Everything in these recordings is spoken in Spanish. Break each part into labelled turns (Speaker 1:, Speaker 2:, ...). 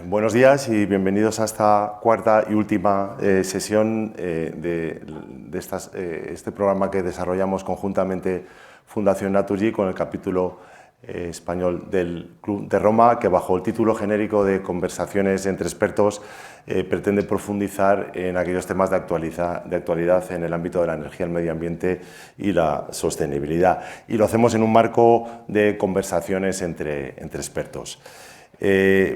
Speaker 1: Buenos días y bienvenidos a esta cuarta y última sesión de este programa que desarrollamos conjuntamente Fundación Naturgy con el capítulo español del Club de Roma, que bajo el título genérico de Conversaciones entre expertos pretende profundizar en aquellos temas de actualidad en el ámbito de la energía, el medio ambiente y la sostenibilidad. Y lo hacemos en un marco de conversaciones entre expertos.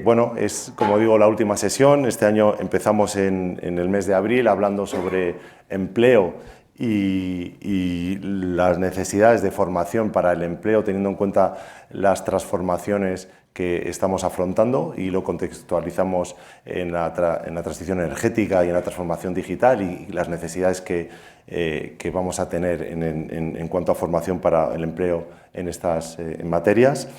Speaker 1: Bueno, es, como digo, la última sesión. Este año empezamos en el mes de abril hablando sobre empleo y las necesidades de formación para el empleo, teniendo en cuenta las transformaciones que estamos afrontando, y lo contextualizamos en la transición energética y en la transformación digital y las necesidades que vamos a tener en cuanto a formación para el empleo en estas materias.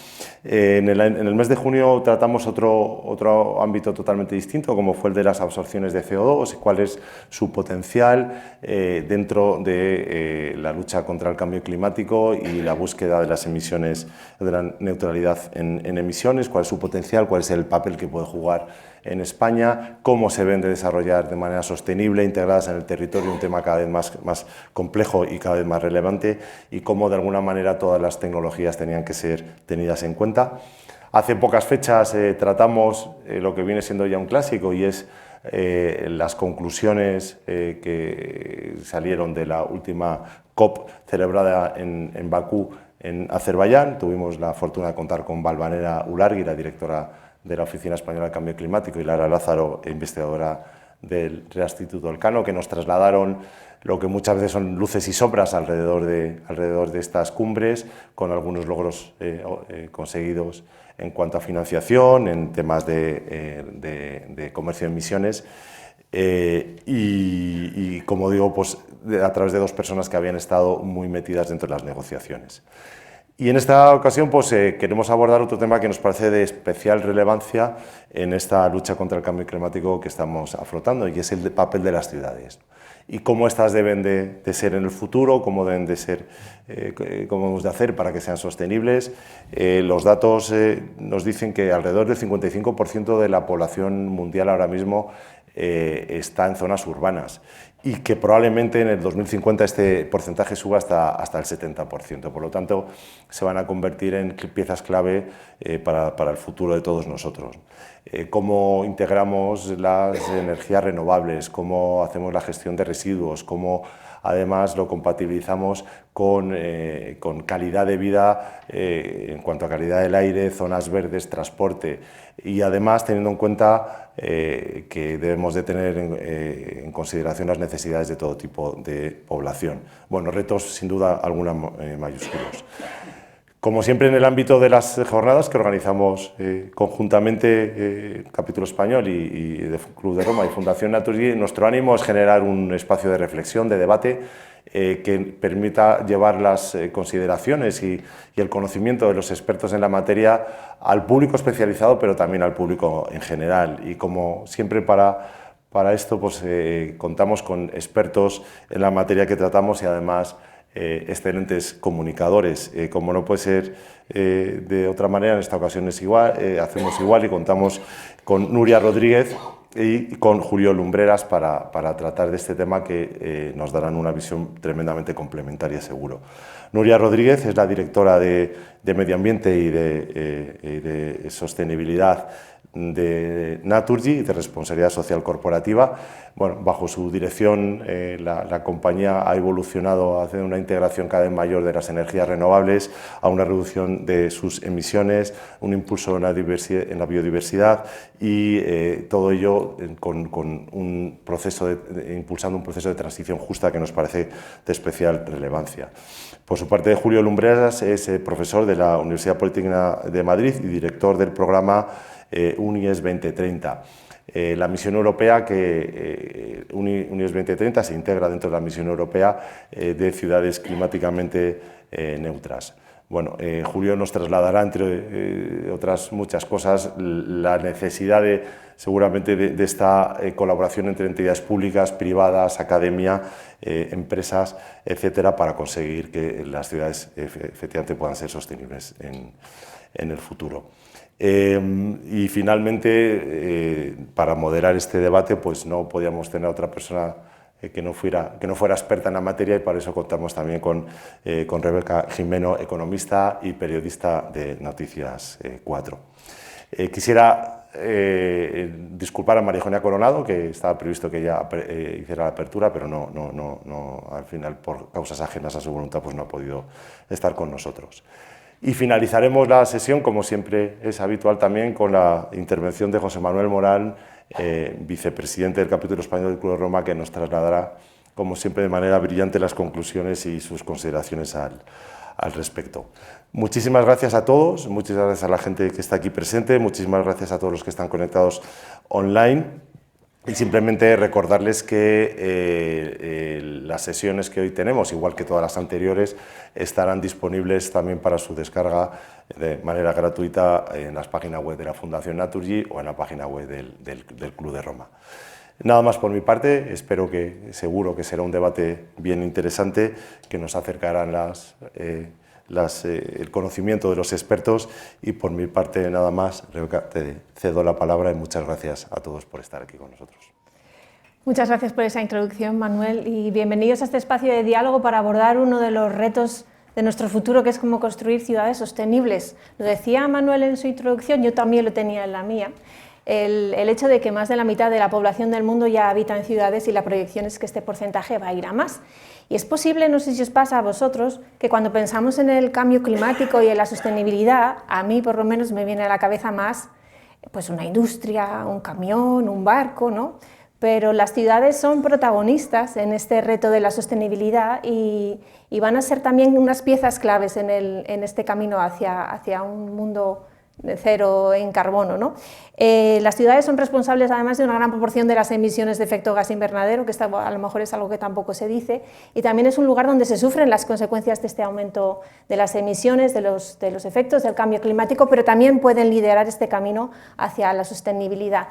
Speaker 1: En el mes de junio tratamos otro ámbito totalmente distinto, como fue el de las absorciones de CO2, cuál es su potencial dentro de la lucha contra el cambio climático y la búsqueda de las emisiones, de la neutralidad en emisiones, cuál es su potencial, cuál es el papel que puede jugar en España, cómo se ven de desarrollar de manera sostenible, integradas en el territorio, un tema cada vez más complejo y cada vez más relevante, y cómo de alguna manera todas las tecnologías tenían que ser tenidas en cuenta. Hace pocas fechas tratamos lo que viene siendo ya un clásico, y es las conclusiones que salieron de la última COP celebrada en Bakú, en Azerbaiyán. Tuvimos la fortuna de contar con Valvanera Ulargui, la directora de la Oficina Española de Cambio Climático, y Lara Lázaro, investigadora del Real Instituto Elcano, que nos trasladaron lo que muchas veces son luces y sombras alrededor de estas cumbres, con algunos logros conseguidos en cuanto a financiación, en temas de comercio de emisiones, y como digo, pues a través de dos personas que habían estado muy metidas dentro de las negociaciones. Y en esta ocasión pues, queremos abordar otro tema que nos parece de especial relevancia en esta lucha contra el cambio climático que estamos afrontando, y es el papel de las ciudades y cómo estas deben de ser en el futuro, cómo deben de ser, cómo hemos de hacer para que sean sostenibles. Los datos nos dicen que alrededor del 55% de la población mundial ahora mismo está en zonas urbanas, y que probablemente en el 2050 este porcentaje suba hasta el 70%. Por lo tanto, se van a convertir en piezas clave para el futuro de todos nosotros. Cómo integramos las energías renovables, cómo hacemos la gestión de residuos, cómo además lo compatibilizamos con calidad de vida en cuanto a calidad del aire, zonas verdes, transporte, y además teniendo en cuenta que debemos de tener en consideración las necesidades de todo tipo de población. Bueno, retos sin duda alguna mayúsculos. Como siempre en el ámbito de las jornadas que organizamos conjuntamente Capítulo Español y de Club de Roma y Fundación Naturgy, nuestro ánimo es generar un espacio de reflexión, de debate, que permita llevar las consideraciones y el conocimiento de los expertos en la materia al público especializado, pero también al público en general. Y como siempre para esto pues, contamos con expertos en la materia que tratamos, y además excelentes comunicadores. Como no puede ser de otra manera, en esta ocasión hacemos igual, y contamos con Nuria Rodríguez y con Julio Lumbreras para tratar de este tema, que nos darán una visión tremendamente complementaria, seguro. Nuria Rodríguez es la directora de Medio Ambiente y de Sostenibilidad de Naturgy y de Responsabilidad Social Corporativa. Bueno, bajo su dirección la compañía ha evolucionado hacia una integración cada vez mayor de las energías renovables, a una reducción de sus emisiones, un impulso en la biodiversidad, y todo ello impulsando un proceso de transición justa que nos parece de especial relevancia. Por su parte, Julio Lumbreras es profesor de la Universidad Politécnica de Madrid y director del programa UNIES 2030. La misión europea, UNIES 2030 se integra dentro de la misión europea de ciudades climáticamente neutras. Bueno, Julio nos trasladará, entre otras muchas cosas, la necesidad seguramente de esta colaboración entre entidades públicas, privadas, academia, empresas, etcétera, para conseguir que las ciudades efectivamente puedan ser sostenibles en el futuro. Y finalmente, para moderar este debate, pues no podíamos tener a otra persona que no fuera experta en la materia, y para eso contamos también con Rebeca Jimeno, economista y periodista de Noticias 4. Quisiera disculpar a María Eugenia Coronado, que estaba previsto que ella hiciera la apertura, pero no, al final, por causas ajenas a su voluntad, pues no ha podido estar con nosotros. Y finalizaremos la sesión, como siempre es habitual también, con la intervención de José Manuel Morán, vicepresidente del capítulo español del Club de Roma, que nos trasladará, como siempre, de manera brillante las conclusiones y sus consideraciones al respecto. Muchísimas gracias a todos, muchísimas gracias a la gente que está aquí presente, muchísimas gracias a todos los que están conectados online. Y simplemente recordarles que las sesiones que hoy tenemos, igual que todas las anteriores, estarán disponibles también para su descarga de manera gratuita en las páginas web de la Fundación Naturgy o en la página web del Club de Roma. Nada más por mi parte, seguro que será un debate bien interesante, que nos acercarán el conocimiento de los expertos, y por mi parte nada más. Rebeca, te cedo la palabra y muchas gracias a todos por estar aquí con nosotros.
Speaker 2: Muchas gracias por esa introducción, Manuel, y bienvenidos a este espacio de diálogo para abordar uno de los retos de nuestro futuro, que es cómo construir ciudades sostenibles. Lo decía Manuel en su introducción, yo también lo tenía en la mía. El hecho de que más de la mitad de la población del mundo ya habita en ciudades, y la proyección es que este porcentaje va a ir a más. Y es posible, no sé si os pasa a vosotros, que cuando pensamos en el cambio climático y en la sostenibilidad, a mí por lo menos me viene a la cabeza más pues una industria, un camión, un barco, ¿no? Pero las ciudades son protagonistas en este reto de la sostenibilidad y van a ser también unas piezas claves en este camino hacia un mundo de cero en carbono, ¿no? Las ciudades son responsables además de una gran proporción de las emisiones de efecto gas invernadero, que a lo mejor es algo que tampoco se dice, y también es un lugar donde se sufren las consecuencias de este aumento de las emisiones, de los efectos del cambio climático, pero también pueden liderar este camino hacia la sostenibilidad.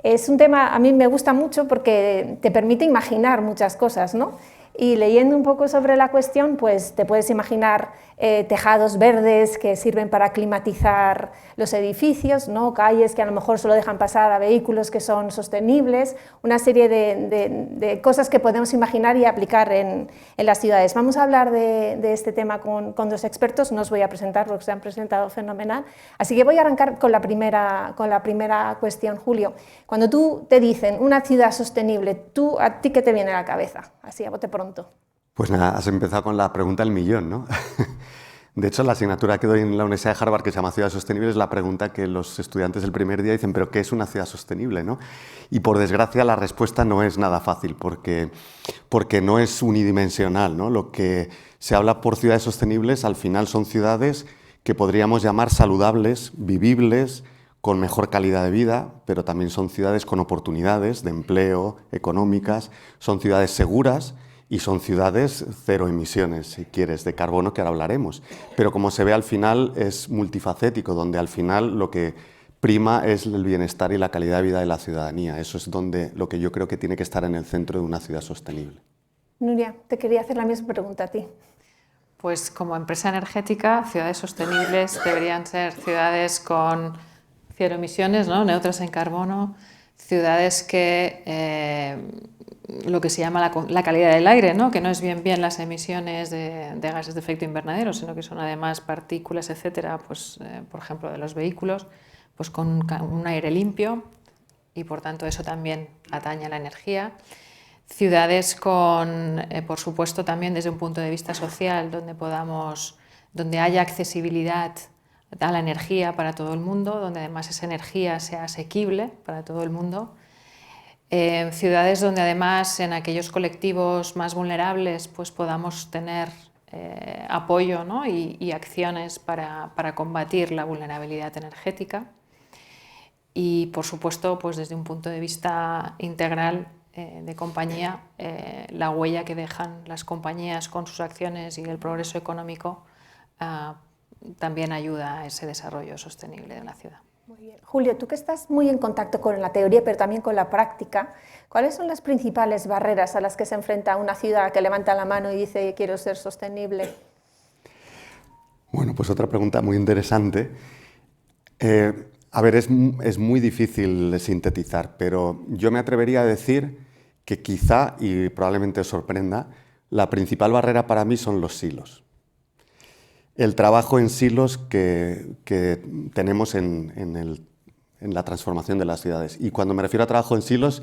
Speaker 2: Es un tema, a mí me gusta mucho porque te permite imaginar muchas cosas, ¿no? Y leyendo un poco sobre la cuestión, pues te puedes imaginar tejados verdes que sirven para climatizar los edificios, ¿no? Calles que a lo mejor solo dejan pasar a vehículos que son sostenibles, una serie de cosas que podemos imaginar y aplicar en las ciudades. Vamos a hablar de este tema con dos expertos, no os voy a presentar porque se han presentado fenomenal, así que voy a arrancar con la primera cuestión. Julio, cuando te dicen una ciudad sostenible, ¿a ti qué te viene a la cabeza? Así, a bote pronto.
Speaker 3: Pues nada, has empezado con la pregunta del millón, ¿no? De hecho, la asignatura que doy en la Universidad de Harvard, que se llama Ciudad Sostenible, es la pregunta que los estudiantes del primer día dicen, ¿pero qué es una ciudad sostenible, no? Y por desgracia la respuesta no es nada fácil, porque no es unidimensional, ¿no? Lo que se habla por ciudades sostenibles al final son ciudades que podríamos llamar saludables, vivibles, con mejor calidad de vida, pero también son ciudades con oportunidades de empleo, económicas, son ciudades seguras, y son ciudades cero emisiones, si quieres, de carbono, que ahora hablaremos. Pero como se ve al final es multifacético, donde al final lo que prima es el bienestar y la calidad de vida de la ciudadanía. Eso es lo que yo creo que tiene que estar en el centro de una ciudad sostenible.
Speaker 2: Nuria, te quería hacer la misma pregunta a ti.
Speaker 4: Pues como empresa energética, ciudades sostenibles deberían ser ciudades con cero emisiones, ¿no? Neutras en carbono, ciudades que lo que se llama la calidad del aire, ¿no? Que no es bien las emisiones de gases de efecto invernadero, sino que son además partículas, etcétera, pues, por ejemplo, de los vehículos, pues con un aire limpio, y por tanto eso también atañe a la energía. Ciudades con, por supuesto, también desde un punto de vista social, donde haya accesibilidad a la energía para todo el mundo, donde además esa energía sea asequible para todo el mundo. Ciudades donde además en aquellos colectivos más vulnerables pues podamos tener apoyo, ¿no? y acciones para combatir la vulnerabilidad energética. Y por supuesto, pues desde un punto de vista integral de compañía, la huella que dejan las compañías con sus acciones y el progreso económico también ayuda a ese desarrollo sostenible de la ciudad.
Speaker 2: Muy bien. Julio, tú que estás muy en contacto con la teoría, pero también con la práctica, ¿cuáles son las principales barreras a las que se enfrenta una ciudad que levanta la mano y dice quiero ser sostenible?
Speaker 3: Bueno, pues otra pregunta muy interesante. A ver, es muy difícil sintetizar, pero yo me atrevería a decir que quizá, y probablemente os sorprenda, la principal barrera para mí son los silos. El trabajo en silos que tenemos en la transformación de las ciudades. Y cuando me refiero a trabajo en silos,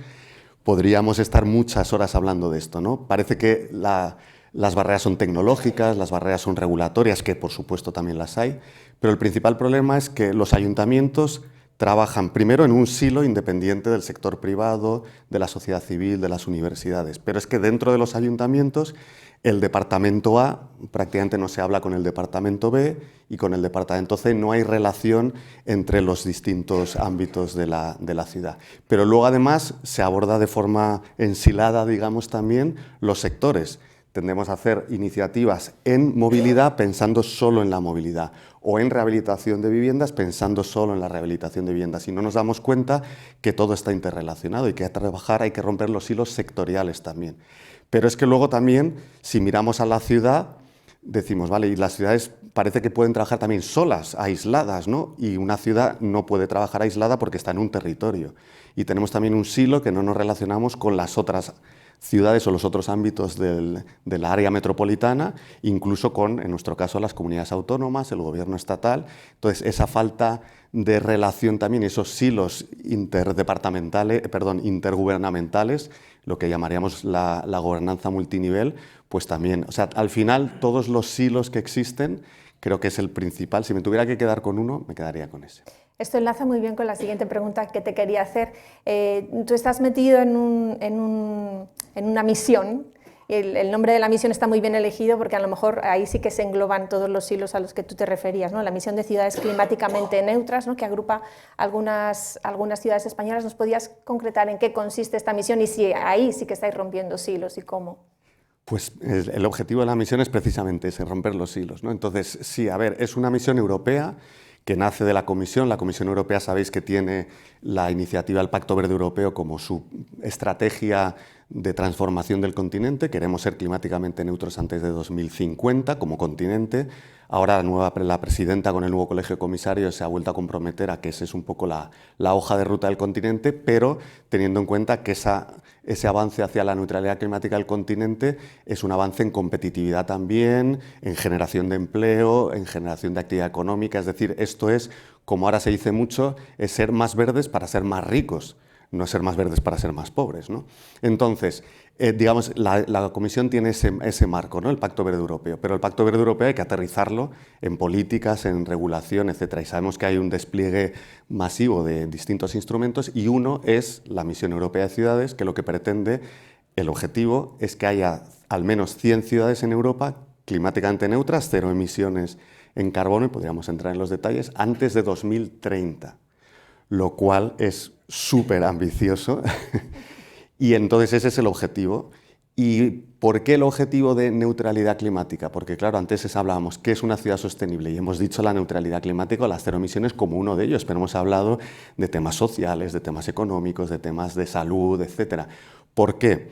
Speaker 3: podríamos estar muchas horas hablando de esto, ¿no? Parece que las barreras son tecnológicas, las barreras son regulatorias, que por supuesto también las hay, pero el principal problema es que los ayuntamientos trabajan primero en un silo independiente del sector privado, de la sociedad civil, de las universidades, pero es que dentro de los ayuntamientos el departamento A prácticamente no se habla con el departamento B y con el departamento C no hay relación entre los distintos ámbitos de la ciudad. Pero luego además se aborda de forma ensilada, digamos, también los sectores. Tendemos a hacer iniciativas en movilidad pensando solo en la movilidad o en rehabilitación de viviendas pensando solo en la rehabilitación de viviendas y no nos damos cuenta que todo está interrelacionado y que hay que trabajar, hay que romper los hilos sectoriales también. Pero es que luego también, si miramos a la ciudad, decimos, vale, y las ciudades parece que pueden trabajar también solas, aisladas, ¿no? Y una ciudad no puede trabajar aislada porque está en un territorio. Y tenemos también un silo que no nos relacionamos con las otras ciudades o los otros ámbitos de la área metropolitana, incluso con, en nuestro caso, las comunidades autónomas, el gobierno estatal. Entonces, esa falta de relación también, esos silos intergubernamentales, lo que llamaríamos la gobernanza multinivel, pues también, o sea, al final todos los silos que existen, creo que es el principal. Si me tuviera que quedar con uno, me quedaría con ese.
Speaker 2: Esto enlaza muy bien con la siguiente pregunta que te quería hacer. Tú estás metido en una misión. El nombre de la misión está muy bien elegido porque a lo mejor ahí sí que se engloban todos los hilos a los que tú te referías, ¿no? La misión de ciudades climáticamente neutras, ¿no? Que agrupa algunas ciudades españolas. ¿Nos podías concretar en qué consiste esta misión y si ahí sí que estáis rompiendo hilos y cómo?
Speaker 3: Pues el objetivo de la misión es precisamente ese, romper los hilos, ¿no? Entonces, sí, a ver, es una misión europea que nace de la Comisión. La Comisión Europea sabéis que tiene la iniciativa del Pacto Verde Europeo como su estrategia de transformación del continente. Queremos ser climáticamente neutros antes de 2050 como continente. Ahora la presidenta con el nuevo colegio de comisarios se ha vuelto a comprometer a que esa es un poco la hoja de ruta del continente, pero teniendo en cuenta que ese avance hacia la neutralidad climática del continente es un avance en competitividad también, en generación de empleo, en generación de actividad económica. Es decir, esto es, como ahora se dice mucho, es ser más verdes para ser más ricos, no ser más verdes para ser más pobres, ¿no? Entonces, digamos, la Comisión tiene ese marco, ¿no? El Pacto Verde Europeo, pero el Pacto Verde Europeo hay que aterrizarlo en políticas, en regulación, etc. Y sabemos que hay un despliegue masivo de distintos instrumentos y uno es la Misión Europea de Ciudades, que lo que pretende, el objetivo es que haya al menos 100 ciudades en Europa climáticamente neutras, cero emisiones en carbono, y podríamos entrar en los detalles, antes de 2030, lo cual es súper ambicioso. Y entonces ese es el objetivo. ¿Y por qué el objetivo de neutralidad climática? Porque claro, antes hablábamos qué es una ciudad sostenible y hemos dicho la neutralidad climática o las cero emisiones como uno de ellos, pero hemos hablado de temas sociales, de temas económicos, de temas de salud, etc. ¿Por qué?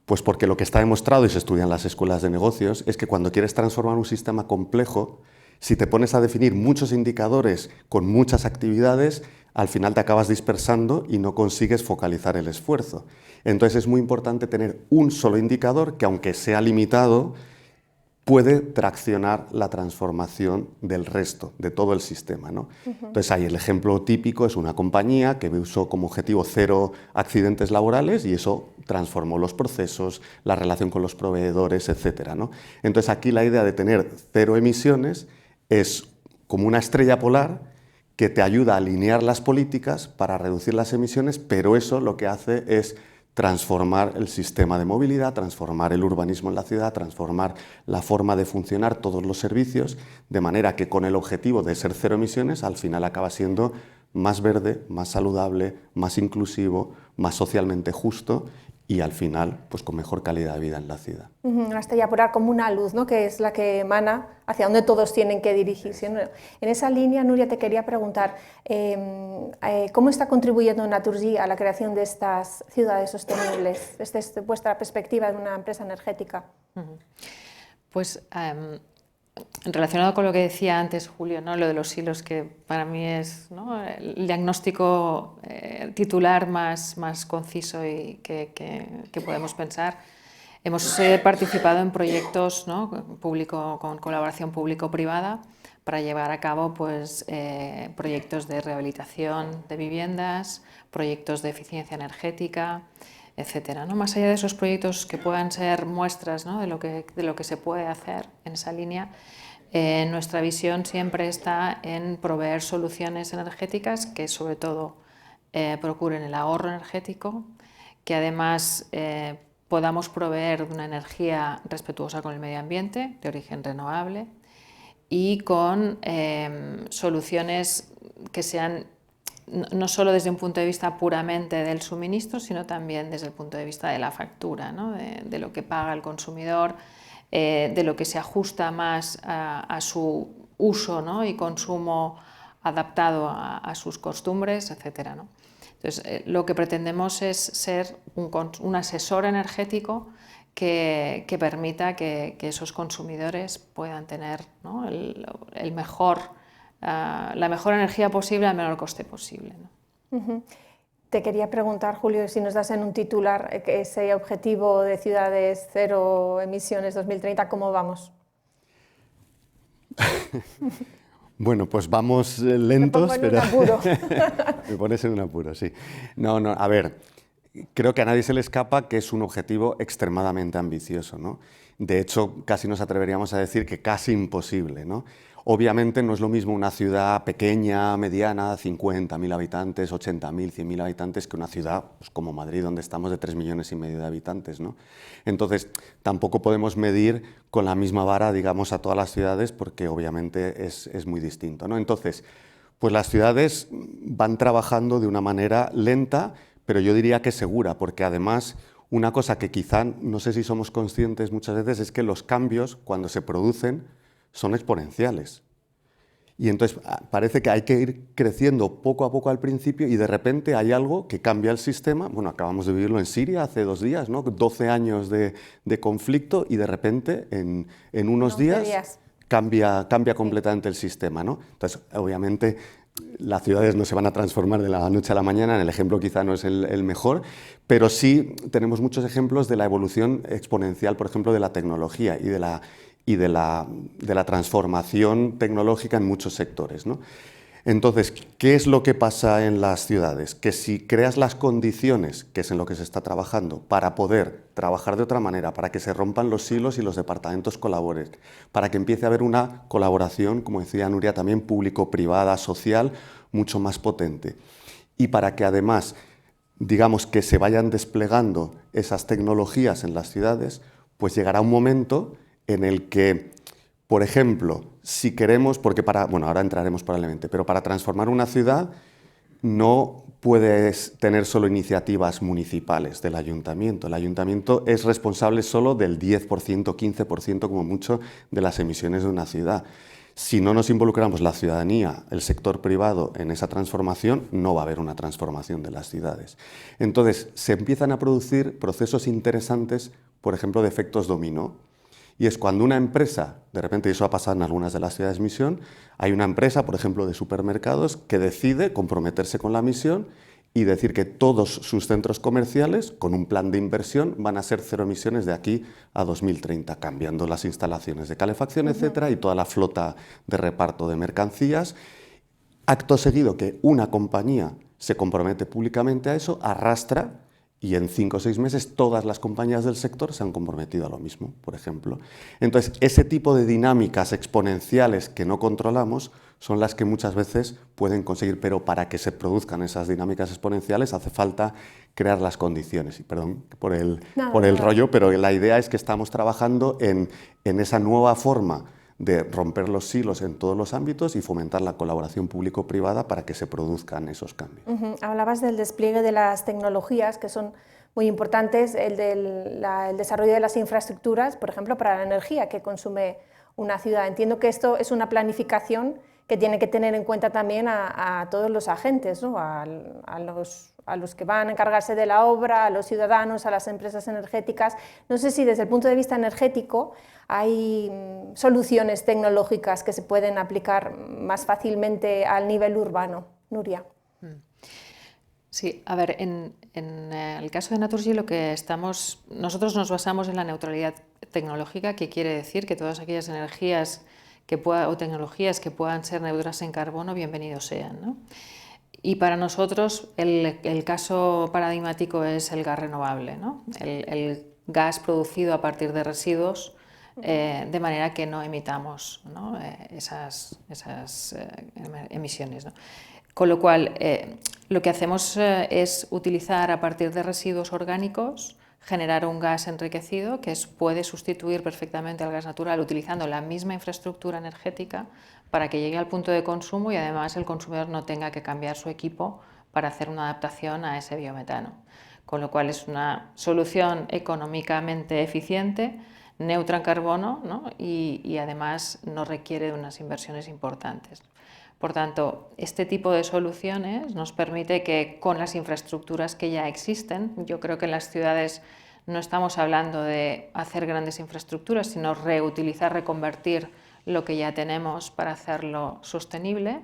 Speaker 3: Pues porque lo que está demostrado y se estudia en las escuelas de negocios es que cuando quieres transformar un sistema complejo, si te pones a definir muchos indicadores con muchas actividades, al final te acabas dispersando y no consigues focalizar el esfuerzo. Entonces es muy importante tener un solo indicador que, aunque sea limitado, puede traccionar la transformación del resto, de todo el sistema, ¿no? Entonces ahí el ejemplo típico es una compañía que usó como objetivo 0 accidentes laborales y eso transformó los procesos, la relación con los proveedores, etc., ¿no? Entonces aquí la idea de tener 0 emisiones es como una estrella polar que te ayuda a alinear las políticas para reducir las emisiones, pero eso lo que hace es transformar el sistema de movilidad, transformar el urbanismo en la ciudad, transformar la forma de funcionar todos los servicios, de manera que con el objetivo de ser 0 emisiones, al final acaba siendo más verde, más saludable, más inclusivo, más socialmente justo y al final pues con mejor calidad de vida en la ciudad.
Speaker 2: Una estrella polar como una luz, ¿no? Que es la que emana hacia donde todos tienen que dirigirse. En esa línea, Nuria, te quería preguntar, ¿cómo está contribuyendo Naturgy a la creación de estas ciudades sostenibles, desde vuestra perspectiva de una empresa energética?
Speaker 4: Pues relacionado con lo que decía antes Julio, ¿no? Lo de los silos, que para mí es, ¿no?, el diagnóstico titular más conciso y que podemos pensar. Hemos participado en proyectos, ¿no?, con colaboración público-privada para llevar a cabo pues, proyectos de rehabilitación de viviendas, proyectos de eficiencia energética, etcétera, ¿no? Más allá de esos proyectos que puedan ser muestras, ¿no?, de lo que se puede hacer en esa línea, nuestra visión siempre está en proveer soluciones energéticas que sobre todo procuren el ahorro energético, que además podamos proveer una energía respetuosa con el medio ambiente, de origen renovable, y con soluciones que sean no solo desde un punto de vista puramente del suministro, sino también desde el punto de vista de la factura, ¿no?, de lo que paga el consumidor, de lo que se ajusta más a su uso, ¿no?, y consumo adaptado a sus costumbres, etcétera, ¿no? Entonces, lo que pretendemos es ser un asesor energético que permita que esos consumidores puedan tener, ¿no?, la mejor energía posible al menor coste posible, ¿no?
Speaker 2: Te quería preguntar, Julio, si nos das en un titular ese objetivo de ciudades cero emisiones 2030, ¿cómo vamos?
Speaker 3: Bueno, pues vamos lentos,
Speaker 2: Me pongo en
Speaker 3: pero...
Speaker 2: un apuro.
Speaker 3: Me pones en un apuro, sí. No, a ver, creo que a nadie se le escapa que es un objetivo extremadamente ambicioso, ¿no? De hecho, casi nos atreveríamos a decir que casi imposible, ¿no? Obviamente no es lo mismo una ciudad pequeña, mediana, 50.000 habitantes, 80.000, 100.000 habitantes, que una ciudad pues, como Madrid, donde estamos de 3,5 millones de habitantes, ¿no? Entonces, tampoco podemos medir con la misma vara, digamos, a todas las ciudades, porque obviamente es muy distinto, ¿no? Entonces, pues las ciudades van trabajando de una manera lenta, pero yo diría que segura, porque además una cosa que quizá no sé si somos conscientes muchas veces es que los cambios, cuando se producen, son exponenciales. Y entonces parece que hay que ir creciendo poco a poco al principio y de repente hay algo que cambia el sistema. Bueno, acabamos de vivirlo en Siria hace 2 días, ¿no? 12 años de conflicto y de repente en unos días cambia completamente el sistema, ¿no? Entonces, obviamente, las ciudades no se van a transformar de la noche a la mañana, en el ejemplo quizá no es el mejor, pero sí tenemos muchos ejemplos de la evolución exponencial, por ejemplo, de la tecnología y de la transformación tecnológica en muchos sectores, ¿no? Entonces, ¿qué es lo que pasa en las ciudades? Que si creas las condiciones, que es en lo que se está trabajando, para poder trabajar de otra manera, para que se rompan los silos y los departamentos colaboren, para que empiece a haber una colaboración, como decía Nuria, también público-privada, social, mucho más potente. Y para que además, digamos, que se vayan desplegando esas tecnologías en las ciudades, pues llegará un momento en el que, por ejemplo, si queremos, porque bueno, ahora entraremos probablemente, pero para transformar una ciudad no puedes tener solo iniciativas municipales del ayuntamiento. El ayuntamiento es responsable solo del 10%, 15% como mucho de las emisiones de una ciudad. Si no nos involucramos la ciudadanía, el sector privado en esa transformación, no va a haber una transformación de las ciudades. Entonces, se empiezan a producir procesos interesantes, por ejemplo, de efectos dominó. Y es cuando una empresa, de repente, y eso ha pasado en algunas de las ciudades misión, hay una empresa, por ejemplo, de supermercados, que decide comprometerse con la misión y decir que todos sus centros comerciales, con un plan de inversión, van a ser cero emisiones de aquí a 2030, cambiando las instalaciones de calefacción, etcétera, y toda la flota de reparto de mercancías. Acto seguido, que una compañía se compromete públicamente a eso, arrastra. Y en 5 o 6 meses todas las compañías del sector se han comprometido a lo mismo, por ejemplo. Entonces, ese tipo de dinámicas exponenciales que no controlamos son las que muchas veces pueden conseguir, pero para que se produzcan esas dinámicas exponenciales hace falta crear las condiciones. Y perdón por el rollo, pero la idea es que estamos trabajando en esa nueva forma de romper los silos en todos los ámbitos y fomentar la colaboración público-privada para que se produzcan esos cambios.
Speaker 2: Hablabas del despliegue de las tecnologías, que son muy importantes, el desarrollo de las infraestructuras, por ejemplo, para la energía que consume una ciudad. Entiendo que esto es una planificación que tiene que tener en cuenta también a todos los agentes, ¿no? a los que van a encargarse de la obra, a los ciudadanos, a las empresas energéticas. No sé si desde el punto de vista energético hay soluciones tecnológicas que se pueden aplicar más fácilmente al nivel urbano. Nuria.
Speaker 4: Sí, a ver, en el caso de Naturgy nosotros nos basamos en la neutralidad tecnológica, que quiere decir que todas aquellas energías o tecnologías que puedan ser neutras en carbono, bienvenidos sean, ¿no? Y para nosotros el caso paradigmático es el gas renovable, ¿no? El gas producido a partir de residuos, de manera que no emitamos, ¿no? esas emisiones, ¿no? Con lo cual, lo que hacemos es utilizar a partir de residuos orgánicos, generar un gas enriquecido que puede sustituir perfectamente al gas natural utilizando la misma infraestructura energética para que llegue al punto de consumo y además el consumidor no tenga que cambiar su equipo para hacer una adaptación a ese biometano. Con lo cual es una solución económicamente eficiente, neutra en carbono, ¿no? y además no requiere de unas inversiones importantes. Por tanto, este tipo de soluciones nos permite que con las infraestructuras que ya existen, yo creo que en las ciudades no estamos hablando de hacer grandes infraestructuras, sino reutilizar, reconvertir lo que ya tenemos para hacerlo sostenible.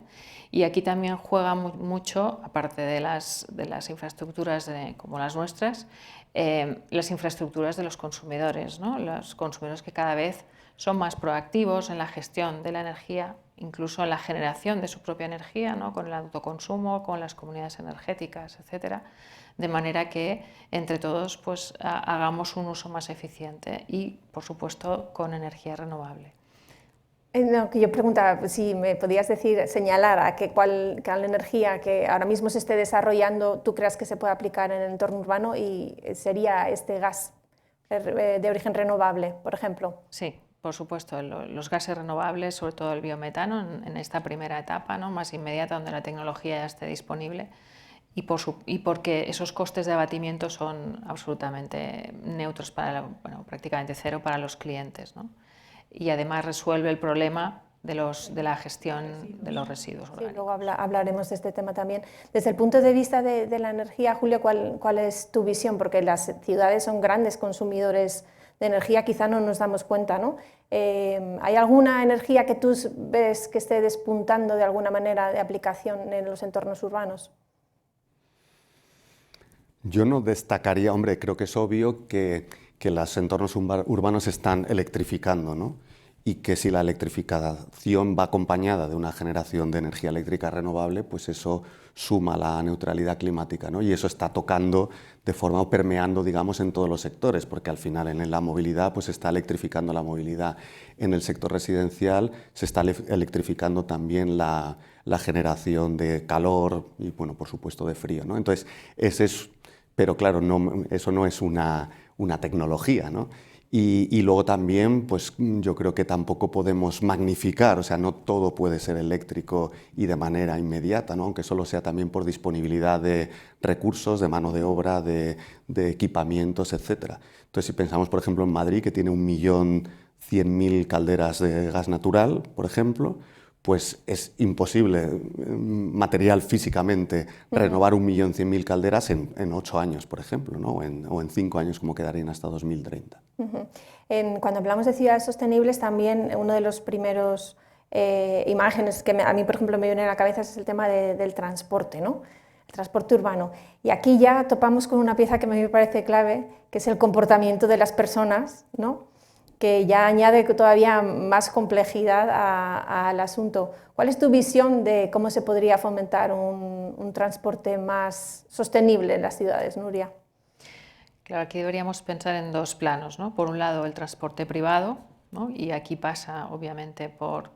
Speaker 4: Y aquí también juega mucho, aparte de las infraestructuras como las nuestras, las infraestructuras de los consumidores, ¿no? Los consumidores que cada vez son más proactivos en la gestión de la energía, incluso en la generación de su propia energía, ¿no? Con el autoconsumo, con las comunidades energéticas, etcétera, de manera que entre todos pues, hagamos un uso más eficiente y, por supuesto, con energía renovable.
Speaker 2: No, que yo preguntaba si me podías señalar a cuál energía que ahora mismo se esté desarrollando tú creas que se puede aplicar en el entorno urbano y sería este gas de origen renovable, por ejemplo.
Speaker 4: Sí. Por supuesto, los gases renovables, sobre todo el biometano, en esta primera etapa, ¿no? Más inmediata, donde la tecnología ya esté disponible y porque esos costes de abatimiento son absolutamente neutros, prácticamente cero para los clientes, ¿no? Y además resuelve el problema de la gestión de los residuos orgánicos.
Speaker 2: Sí, luego hablaremos de este tema también. Desde el punto de vista de la energía, Julio, ¿cuál es tu visión? Porque las ciudades son grandes consumidores de energía, quizá no nos damos cuenta, ¿no? ¿Hay alguna energía que tú ves que esté despuntando de alguna manera de aplicación en los entornos urbanos?
Speaker 3: Yo no destacaría, hombre, creo que es obvio que los entornos urbanos se están electrificando, ¿no? Y que si la electrificación va acompañada de una generación de energía eléctrica renovable, pues eso suma la neutralidad climática, ¿no? Y eso está tocando de forma o permeando, digamos, en todos los sectores, porque al final en la movilidad pues se está electrificando la movilidad. En el sector residencial se está electrificando también la generación de calor y, bueno, por supuesto, de frío, ¿no? Entonces, pero claro, eso no es una tecnología, ¿no? Y luego también, pues yo creo que tampoco podemos magnificar, o sea, no todo puede ser eléctrico y de manera inmediata, ¿no? Aunque solo sea también por disponibilidad de recursos, de mano de obra, de equipamientos, etc. Entonces, si pensamos, por ejemplo, en Madrid, que tiene 1.100.000 calderas de gas natural, por ejemplo, pues es imposible material físicamente renovar 1.100.000 calderas en 8 años, por ejemplo, ¿no? o en 5 años, como quedarían hasta 2030.
Speaker 2: Cuando hablamos de ciudades sostenibles, también uno de los primeros imágenes que a mí, por ejemplo, me viene a la cabeza es el tema del transporte, ¿no? El transporte urbano. Y aquí ya topamos con una pieza que a mí me parece clave, que es el comportamiento de las personas, ¿no? Que ya añade todavía más complejidad al asunto. ¿Cuál es tu visión de cómo se podría fomentar un transporte más sostenible en las ciudades, Nuria?
Speaker 4: Claro, aquí deberíamos pensar en dos planos, ¿no? Por un lado, el transporte privado, ¿no? Y aquí pasa, obviamente, por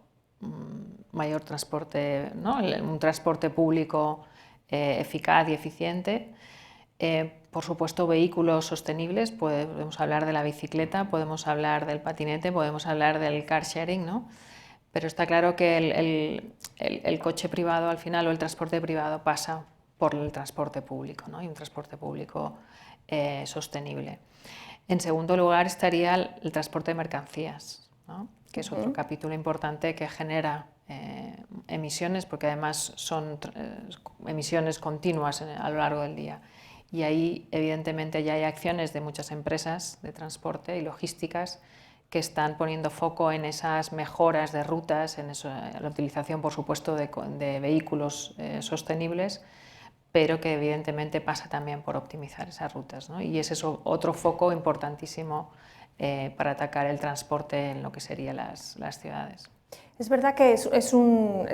Speaker 4: mayor transporte, ¿no? Un transporte público eficaz y eficiente. Por supuesto, vehículos sostenibles, podemos hablar de la bicicleta, podemos hablar del patinete, podemos hablar del car sharing, ¿no? Pero está claro que el coche privado al final o el transporte privado pasa por el transporte público, ¿no? Y un transporte público sostenible. En segundo lugar estaría el transporte de mercancías, ¿no? Que es otro capítulo importante que genera emisiones, porque además son emisiones continuas a lo largo del día. Y ahí, evidentemente, ya hay acciones de muchas empresas de transporte y logísticas que están poniendo foco en esas mejoras de rutas, en la utilización, por supuesto, de vehículos sostenibles, pero que evidentemente pasa también por optimizar esas rutas, ¿no? Y ese es otro foco importantísimo para atacar el transporte en lo que serían las ciudades.
Speaker 2: Es verdad que es un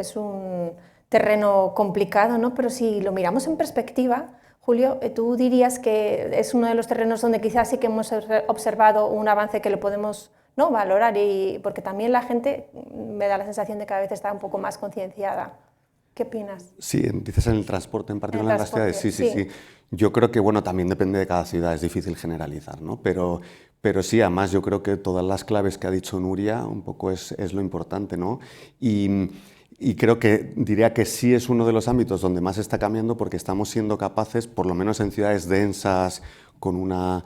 Speaker 2: terreno complicado, ¿no? Pero si lo miramos en perspectiva, Julio, tú dirías que es uno de los terrenos donde quizás sí que hemos observado un avance que lo podemos, ¿no?, valorar, porque también la gente me da la sensación de que cada vez está un poco más concienciada. ¿Qué opinas?
Speaker 3: Sí, dices en el transporte en particular en las ciudades. Sí. Yo creo que, bueno, también depende de cada ciudad, es difícil generalizar, ¿no? Pero sí, además yo creo que todas las claves que ha dicho Nuria un poco es lo importante, ¿no? Y creo que diría que sí es uno de los ámbitos donde más está cambiando, porque estamos siendo capaces, por lo menos en ciudades densas, con una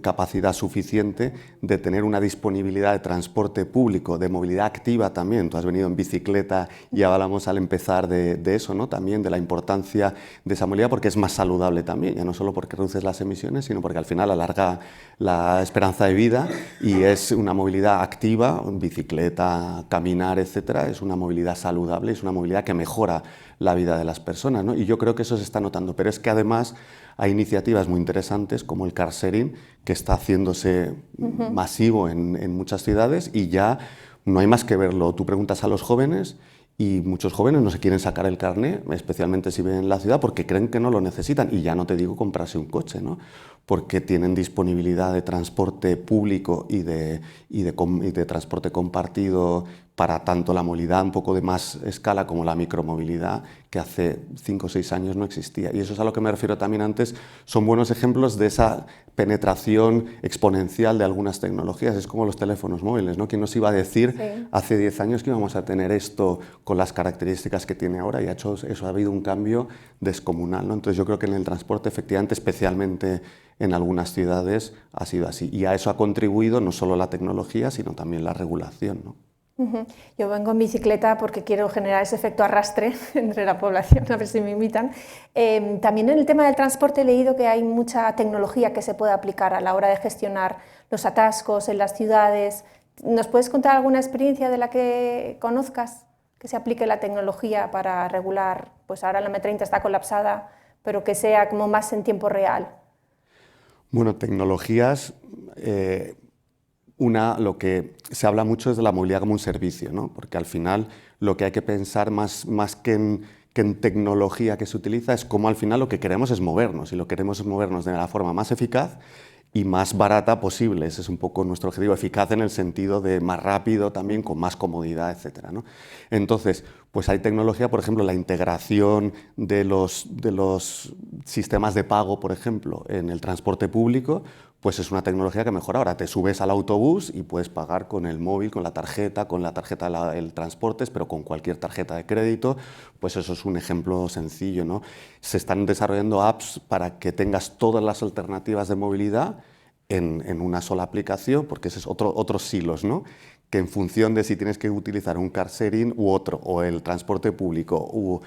Speaker 3: capacidad suficiente, de tener una disponibilidad de transporte público, de movilidad activa también. Tú has venido en bicicleta y hablamos al empezar de eso, ¿no? También de la importancia de esa movilidad, porque es más saludable también, ya no solo porque reduces las emisiones, sino porque al final alarga la esperanza de vida, y es una movilidad activa, bicicleta, caminar, etcétera, es una movilidad saludable, es una movilidad que mejora la vida de las personas, ¿no? Y yo creo que eso se está notando, pero es que además hay iniciativas muy interesantes como el car sharing, que está haciéndose masivo en muchas ciudades, y ya no hay más que verlo. Tú preguntas a los jóvenes y muchos jóvenes no se quieren sacar el carné, especialmente si viven en la ciudad, porque creen que no lo necesitan. Y ya no te digo comprarse un coche, ¿no? Porque tienen disponibilidad de transporte público y de transporte compartido para tanto la movilidad un poco de más escala como la micromovilidad, que hace 5 o 6 años no existía. Y eso es a lo que me refiero también antes, son buenos ejemplos de esa penetración exponencial de algunas tecnologías. Es como los teléfonos móviles, ¿no? ¿Quién nos iba a decir hace 10 años que íbamos a tener esto con las características que tiene ahora? Y eso ha habido un cambio descomunal, ¿no? Entonces yo creo que en el transporte, efectivamente, especialmente en algunas ciudades, ha sido así. Y a eso ha contribuido no solo la tecnología, sino también la regulación, ¿no?
Speaker 2: Yo vengo en bicicleta porque quiero generar ese efecto arrastre entre la población, a ver si me imitan. También en el tema del transporte he leído que hay mucha tecnología que se puede aplicar a la hora de gestionar los atascos en las ciudades. ¿Nos puedes contar alguna experiencia de la que conozcas que se aplique la tecnología para regular? Pues ahora la M30 está colapsada, pero que sea como más en tiempo real.
Speaker 3: Bueno, tecnologías... lo que se habla mucho es de la movilidad como un servicio, ¿no? Porque al final lo que hay que pensar más que en tecnología que se utiliza es cómo al final lo que queremos es movernos, y lo que queremos es movernos de la forma más eficaz y más barata posible. Ese es un poco nuestro objetivo, eficaz en el sentido de más rápido también, con más comodidad, etcétera, ¿no? Entonces, pues hay tecnología, por ejemplo, la integración de los sistemas de pago, por ejemplo, en el transporte público, pues es una tecnología que mejora. Ahora te subes al autobús y puedes pagar con el móvil, con la tarjeta del transporte, pero con cualquier tarjeta de crédito. Pues eso es un ejemplo sencillo, ¿no? Se están desarrollando apps para que tengas todas las alternativas de movilidad en una sola aplicación, porque ese es otros silos, ¿no? Que en función de si tienes que utilizar un car sharing u otro, o el transporte público, o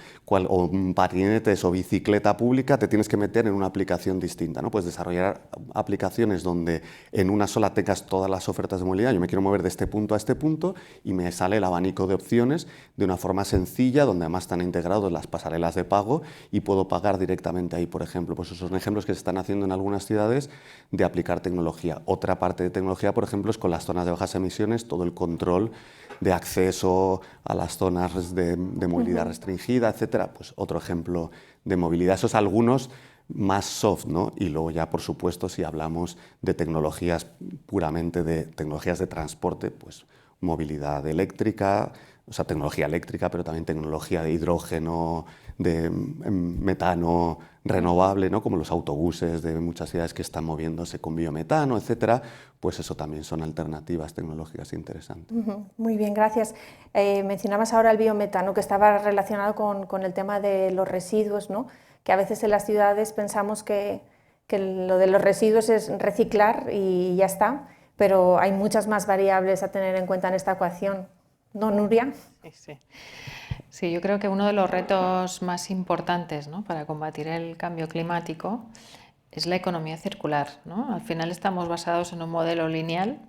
Speaker 3: patinetes o bicicleta pública, te tienes que meter en una aplicación distinta, ¿no? Puedes desarrollar aplicaciones donde en una sola tengas todas las ofertas de movilidad. Yo me quiero mover de este punto a este punto y me sale el abanico de opciones de una forma sencilla, donde además están integrados las pasarelas de pago y puedo pagar directamente ahí, por ejemplo. Pues esos son ejemplos que se están haciendo en algunas ciudades de aplicar tecnología. Otra parte de tecnología, por ejemplo, es con las zonas de bajas emisiones, todo el control de acceso a las zonas de movilidad restringida, etcétera. Pues otro ejemplo de movilidad. Esos algunos más soft, ¿no? Y luego ya, por supuesto, si hablamos de tecnologías puramente de tecnologías de transporte, pues movilidad eléctrica, o sea, tecnología eléctrica, pero también tecnología de hidrógeno, de metano renovable, ¿no? Como los autobuses de muchas ciudades que están moviéndose con biometano, etcétera. Pues eso también son alternativas tecnológicas interesantes.
Speaker 2: Muy bien, gracias. Mencionabas ahora el biometano, que estaba relacionado con el tema de los residuos, ¿no? Que a veces en las ciudades pensamos que lo de los residuos es reciclar y ya está, pero hay muchas más variables a tener en cuenta en esta ecuación. ¿No, Nuria?
Speaker 4: Sí, sí. Sí, yo creo que uno de los retos más importantes, ¿no?, para combatir el cambio climático es la economía circular, ¿no? Al final estamos basados en un modelo lineal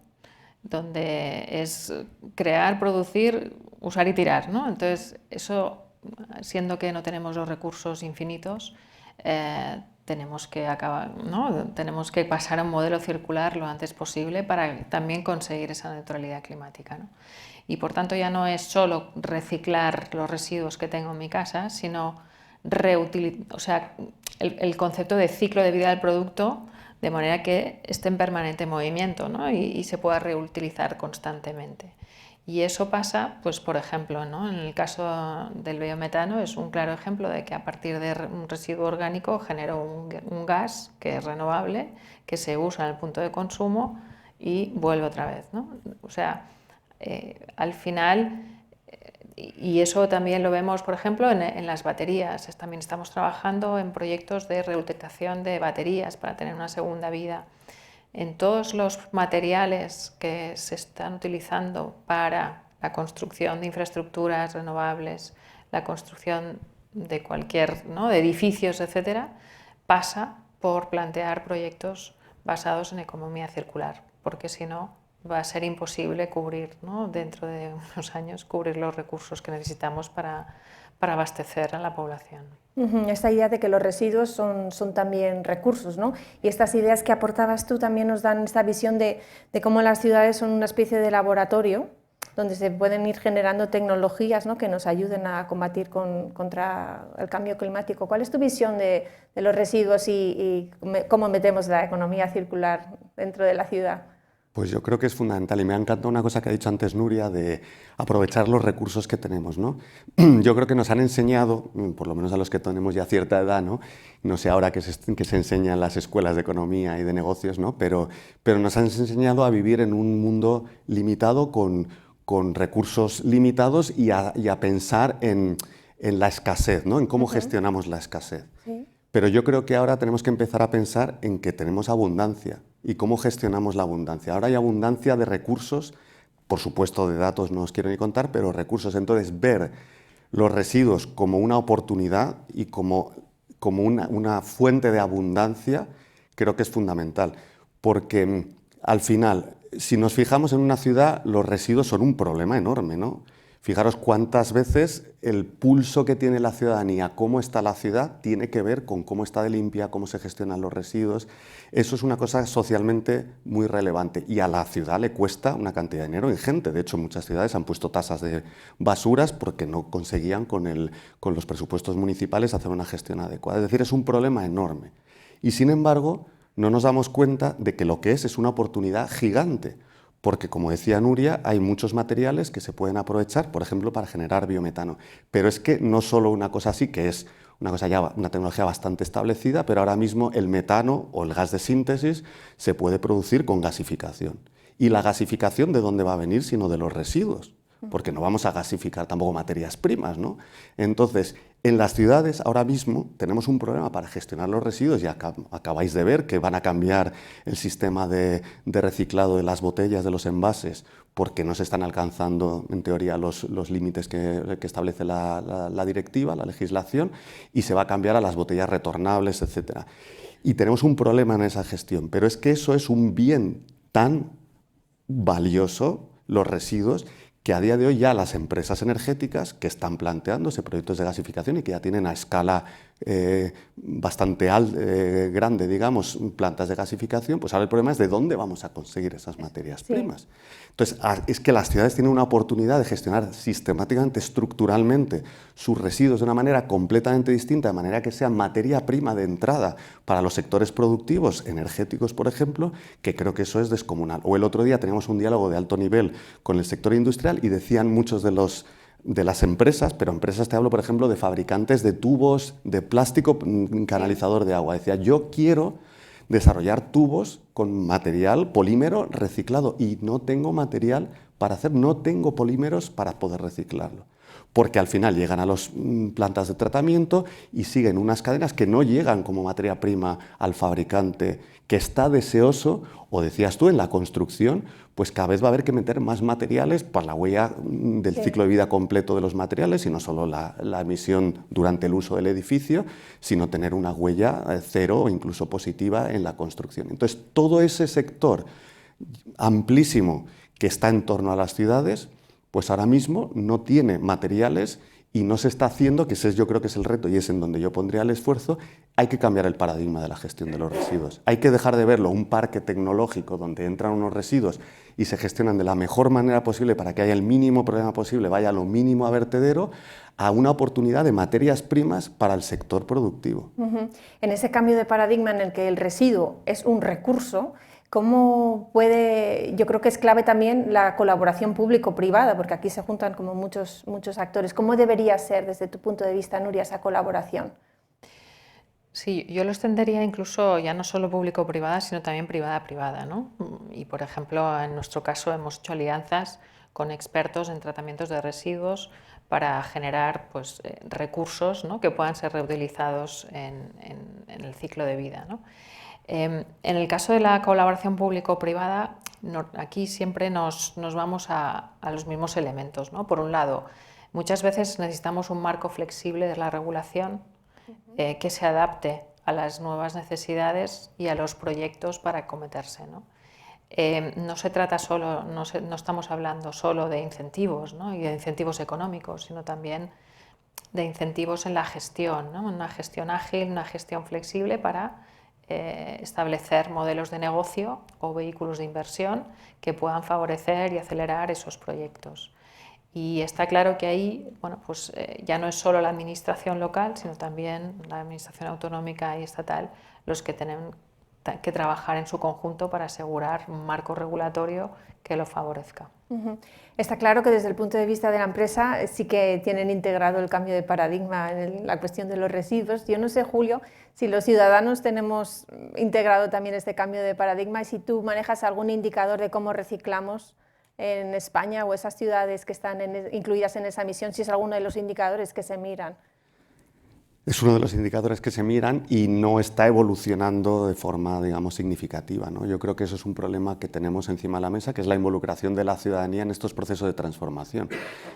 Speaker 4: donde es crear, producir, usar y tirar, ¿no? Entonces, eso, siendo que no tenemos los recursos infinitos, tenemos que acabar, ¿no?, tenemos que pasar a un modelo circular lo antes posible para también conseguir esa neutralidad climática, ¿no? Y por tanto ya no es solo reciclar los residuos que tengo en mi casa, sino o sea, el concepto de ciclo de vida del producto, de manera que esté en permanente movimiento, ¿no?, y se pueda reutilizar constantemente. Y eso pasa, pues, por ejemplo, ¿no?, en el caso del biometano es un claro ejemplo de que a partir de un residuo orgánico genero un gas que es renovable, que se usa en el punto de consumo y vuelve otra vez, ¿no? O sea, al final, y eso también lo vemos, por ejemplo, en las baterías. También estamos trabajando en proyectos de reutilización de baterías para tener una segunda vida. En todos los materiales que se están utilizando para la construcción de infraestructuras renovables, la construcción de cualquier, ¿no?, de edificios, etcétera, pasa por plantear proyectos basados en economía circular, porque si no va a ser imposible cubrir, ¿no?, dentro de unos años, cubrir los recursos que necesitamos para abastecer a la población.
Speaker 2: Esta idea de que los residuos son también recursos, ¿no? Y estas ideas que aportabas tú también nos dan esta visión de cómo las ciudades son una especie de laboratorio donde se pueden ir generando tecnologías, ¿no?, que nos ayuden a combatir contra el cambio climático. ¿Cuál es tu visión de los residuos y cómo metemos la economía circular dentro de la ciudad?
Speaker 3: Pues yo creo que es fundamental y me ha encantado una cosa que ha dicho antes Nuria de aprovechar los recursos que tenemos, ¿no? Yo creo que nos han enseñado, por lo menos a los que tenemos ya cierta edad, no sé ahora que se enseña en las escuelas de economía y de negocios, ¿no?, pero nos han enseñado a vivir en un mundo limitado con recursos limitados y a pensar en la escasez, ¿no?, en cómo gestionamos la escasez. Sí. Pero yo creo que ahora tenemos que empezar a pensar en que tenemos abundancia y cómo gestionamos la abundancia. Ahora hay abundancia de recursos, por supuesto de datos no os quiero ni contar, pero recursos. Entonces ver los residuos como una oportunidad y como una fuente de abundancia creo que es fundamental. Porque al final, si nos fijamos en una ciudad, los residuos son un problema enorme, ¿no? Fijaros cuántas veces el pulso que tiene la ciudadanía, cómo está la ciudad, tiene que ver con cómo está de limpia, cómo se gestionan los residuos. Eso es una cosa socialmente muy relevante y a la ciudad le cuesta una cantidad de dinero ingente. De hecho, muchas ciudades han puesto tasas de basuras porque no conseguían con los presupuestos municipales hacer una gestión adecuada. Es decir, es un problema enorme. Y sin embargo, no nos damos cuenta de que lo que es una oportunidad gigante. Porque, como decía Nuria, hay muchos materiales que se pueden aprovechar, por ejemplo, para generar biometano. Pero es que no solo una cosa así, que es una tecnología bastante establecida, pero ahora mismo el metano o el gas de síntesis se puede producir con gasificación. ¿Y la gasificación de dónde va a venir? Sino de los residuos, porque no vamos a gasificar tampoco materias primas, ¿no? Entonces, en las ciudades ahora mismo tenemos un problema para gestionar los residuos y acabáis de ver que van a cambiar el sistema de reciclado de las botellas, de los envases, porque no se están alcanzando, en teoría, los límites que establece la directiva, la legislación, y se va a cambiar a las botellas retornables, etc. Y tenemos un problema en esa gestión, pero es que eso es un bien tan valioso, los residuos, que a día de hoy ya las empresas energéticas que están planteándose proyectos de gasificación y que ya tienen a escala bastante grande, digamos, plantas de gasificación, pues ahora el problema es de dónde vamos a conseguir esas materias primas. Entonces, es que las ciudades tienen una oportunidad de gestionar sistemáticamente, estructuralmente, sus residuos de una manera completamente distinta, de manera que sean materia prima de entrada para los sectores productivos, energéticos, por ejemplo, que creo que eso es descomunal. O el otro día teníamos un diálogo de alto nivel con el sector industrial y decían muchos de las empresas, pero empresas te hablo, por ejemplo, de fabricantes de tubos de plástico canalizador de agua. Decía, yo quiero desarrollar tubos con material polímero reciclado y no tengo material para hacer, no tengo polímeros para poder reciclarlo. porque al final llegan a las plantas de tratamiento y siguen unas cadenas que no llegan como materia prima al fabricante, que está deseoso, o decías tú, en la construcción, pues cada vez va a haber que meter más materiales para la huella del ciclo de vida completo de los materiales, y no solo la emisión durante el uso del edificio, sino tener una huella cero o incluso positiva en la construcción. Entonces, todo ese sector amplísimo que está en torno a las ciudades, pues ahora mismo no tiene materiales y no se está haciendo, que ese yo creo que es el reto y es en donde yo pondría el esfuerzo. Hay que cambiar el paradigma de la gestión de los residuos. Hay que dejar de verlo un parque tecnológico donde entran unos residuos y se gestionan de la mejor manera posible para que haya el mínimo problema posible, vaya lo mínimo a vertedero, a una oportunidad de materias primas para el sector productivo.
Speaker 2: En ese cambio de paradigma en el que el residuo es un recurso, ¿cómo puede? Yo creo que es clave también la colaboración público-privada, porque aquí se juntan como muchos actores. ¿Cómo debería ser, desde tu punto de vista, Nuria, esa colaboración?
Speaker 4: Sí, yo lo extendería incluso ya no solo público-privada, sino también privada-privada, ¿no? Y, por ejemplo, en nuestro caso hemos hecho alianzas con expertos en tratamientos de residuos para generar pues, recursos, ¿no?, que puedan ser reutilizados en el ciclo de vida, ¿no? En el caso de la colaboración público-privada, aquí siempre nos vamos a los mismos elementos, ¿no? Por un lado, muchas veces necesitamos un marco flexible de la regulación que se adapte a las nuevas necesidades y a los proyectos para acometerse, ¿no? No se trata solo, no estamos hablando solo de incentivos, ¿no?, y de incentivos económicos, sino también de incentivos en la gestión, ¿no?, una gestión ágil, una gestión flexible para establecer modelos de negocio o vehículos de inversión que puedan favorecer y acelerar esos proyectos. Y está claro que ahí, bueno, pues, ya no es solo la administración local, sino también la administración autonómica y estatal los que tienen que trabajar en su conjunto para asegurar un marco regulatorio que lo favorezca.
Speaker 2: Está claro que desde el punto de vista de la empresa sí que tienen integrado el cambio de paradigma en la cuestión de los residuos. Yo no sé, Julio, si los ciudadanos tenemos integrado también este cambio de paradigma y si tú manejas algún indicador de cómo reciclamos en España o esas ciudades que están incluidas en esa misión, si es alguno de los indicadores que se miran.
Speaker 3: Es uno de los indicadores que se miran y no está evolucionando de forma, digamos, significativa, ¿no? Yo creo que eso es un problema que tenemos encima de la mesa, que es la involucración de la ciudadanía en estos procesos de transformación.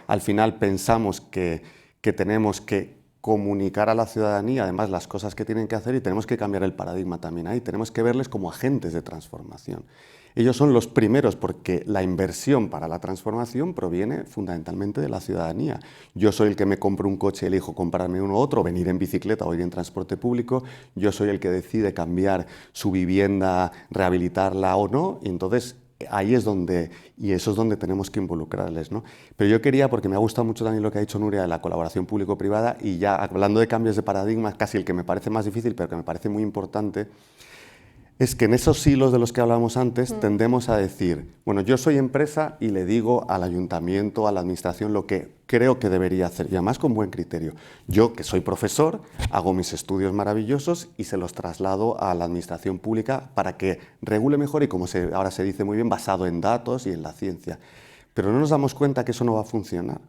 Speaker 3: Al final pensamos que tenemos que comunicar a la ciudadanía, además, las cosas que tienen que hacer, y tenemos que cambiar el paradigma también ahí. Tenemos que verles como agentes de transformación. Ellos son los primeros porque la inversión para la transformación proviene fundamentalmente de la ciudadanía. Yo soy el que me compro un coche y elijo comprarme uno u otro, venir en bicicleta o ir en transporte público. Yo soy el que decide cambiar su vivienda, rehabilitarla o no, y entonces ahí es donde, y eso es donde tenemos que involucrarles, ¿no? Pero yo quería, porque me ha gustado mucho también lo que ha dicho Nuria de la colaboración público-privada, y ya hablando de cambios de paradigma, casi el que me parece más difícil, pero que me parece muy importante, es que en esos hilos de los que hablábamos antes tendemos a decir, bueno, yo soy empresa y le digo al ayuntamiento, a la administración, lo que creo que debería hacer, y además con buen criterio. Yo, que soy profesor, hago mis estudios maravillosos y se los traslado a la administración pública para que regule mejor y, como ahora se dice muy bien, basado en datos y en la ciencia. Pero no nos damos cuenta que eso no va a funcionar.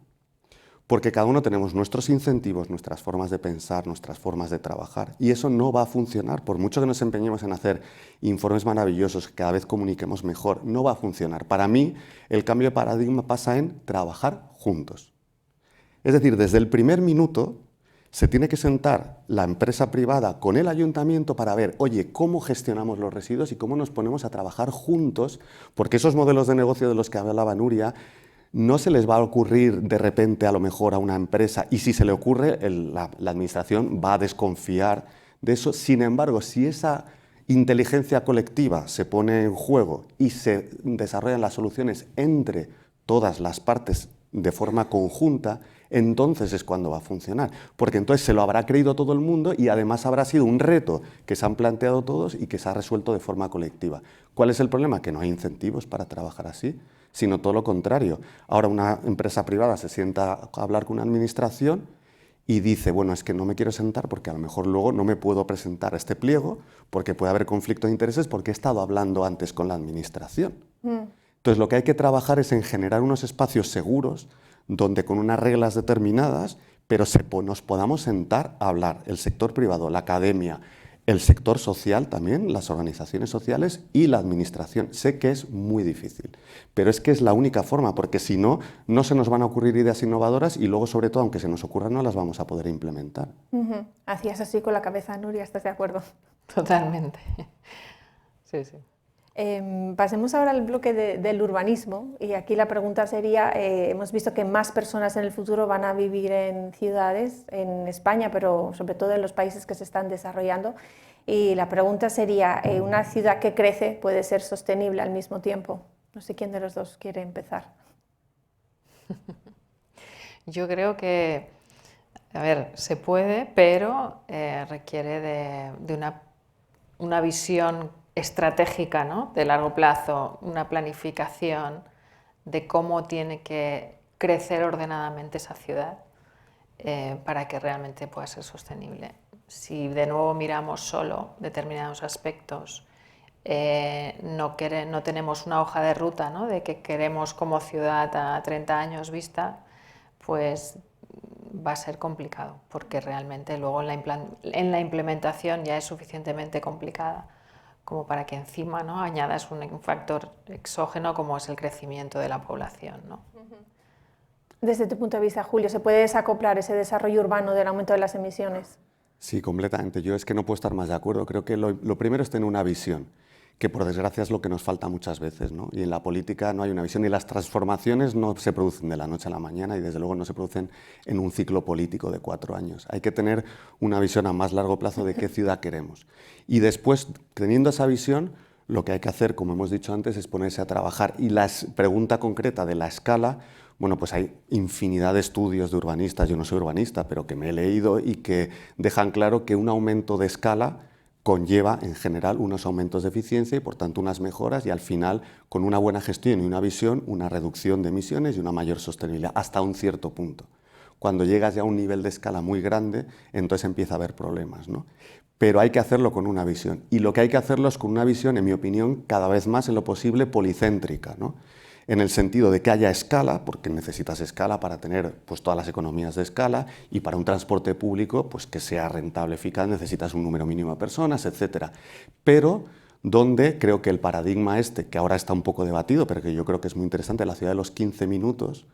Speaker 3: Porque cada uno tenemos nuestros incentivos, nuestras formas de pensar, nuestras formas de trabajar, y eso no va a funcionar. Por mucho que nos empeñemos en hacer informes maravillosos, que cada vez comuniquemos mejor, no va a funcionar. Para mí, el cambio de paradigma pasa en trabajar juntos. Es decir, desde el primer minuto se tiene que sentar la empresa privada con el ayuntamiento para ver, oye, cómo gestionamos los residuos y cómo nos ponemos a trabajar juntos, porque esos modelos de negocio de los que hablaba Nuria, no se les va a ocurrir de repente a lo mejor a una empresa, y si se le ocurre, la administración va a desconfiar de eso. Sin embargo, si esa inteligencia colectiva se pone en juego y se desarrollan las soluciones entre todas las partes de forma conjunta, entonces es cuando va a funcionar, porque entonces se lo habrá creído todo el mundo y además habrá sido un reto que se han planteado todos y que se ha resuelto de forma colectiva. ¿Cuál es el problema? Que no hay incentivos para trabajar así, sino todo lo contrario. Ahora una empresa privada se sienta a hablar con una administración y dice, bueno, es que no me quiero sentar porque a lo mejor luego no me puedo presentar a este pliego porque puede haber conflicto de intereses porque he estado hablando antes con la administración. Entonces lo que hay que trabajar es en generar unos espacios seguros donde con unas reglas determinadas, pero nos podamos sentar a hablar, el sector privado, la academia, el sector social también, las organizaciones sociales y la administración. Sé que es muy difícil, pero es que es la única forma, porque si no, no se nos van a ocurrir ideas innovadoras y luego, sobre todo, aunque se nos ocurran, no las vamos a poder implementar.
Speaker 2: Hacías así con la cabeza, Nuria, ¿estás de acuerdo?
Speaker 4: Totalmente. Sí, sí.
Speaker 2: Pasemos ahora al bloque del urbanismo, y aquí la pregunta sería, hemos visto que más personas en el futuro van a vivir en ciudades, en España, pero sobre todo en los países que se están desarrollando, y la pregunta sería, ¿una ciudad que crece puede ser sostenible al mismo tiempo? No sé quién de los dos quiere empezar.
Speaker 4: Yo creo que, a ver, se puede, pero requiere de una visión estratégica, ¿no?, de largo plazo, una planificación de cómo tiene que crecer ordenadamente esa ciudad para que realmente pueda ser sostenible. Si de nuevo miramos solo determinados aspectos, no tenemos una hoja de ruta, ¿no?, de que queremos como ciudad a 30 años vista, pues va a ser complicado, porque realmente luego en la implementación ya es suficientemente complicada como para que encima, ¿no?, añadas un factor exógeno como es el crecimiento de la población, ¿no?
Speaker 2: Desde tu punto de vista, Julio, ¿se puede desacoplar ese desarrollo urbano del aumento de las emisiones?
Speaker 3: Sí, completamente. Yo es que no puedo estar más de acuerdo. Creo que lo primero es tener una visión, que por desgracia es lo que nos falta muchas veces, ¿no? Y en la política no hay una visión y las transformaciones no se producen de la noche a la mañana y desde luego no se producen en un ciclo político de 4 años. Hay que tener una visión a más largo plazo de qué ciudad queremos. Y después, teniendo esa visión, lo que hay que hacer, como hemos dicho antes, es ponerse a trabajar. Y la pregunta concreta de la escala, bueno, pues hay infinidad de estudios de urbanistas, yo no soy urbanista, pero que me he leído y que dejan claro que un aumento de escala conlleva en general unos aumentos de eficiencia y por tanto unas mejoras y al final con una buena gestión y una visión, una reducción de emisiones y una mayor sostenibilidad hasta un cierto punto. Cuando llegas ya a un nivel de escala muy grande, entonces empieza a haber problemas, ¿no? Pero hay que hacerlo con una visión y lo que hay que hacerlo es con una visión, en mi opinión, cada vez más en lo posible policéntrica, ¿no? En el sentido de que haya escala, porque necesitas escala para tener pues, todas las economías de escala y para un transporte público pues, que sea rentable, eficaz, necesitas un número mínimo de personas, etc. Pero donde creo que el paradigma que ahora está un poco debatido, pero que yo creo que es muy interesante, la ciudad de los 15 minutos,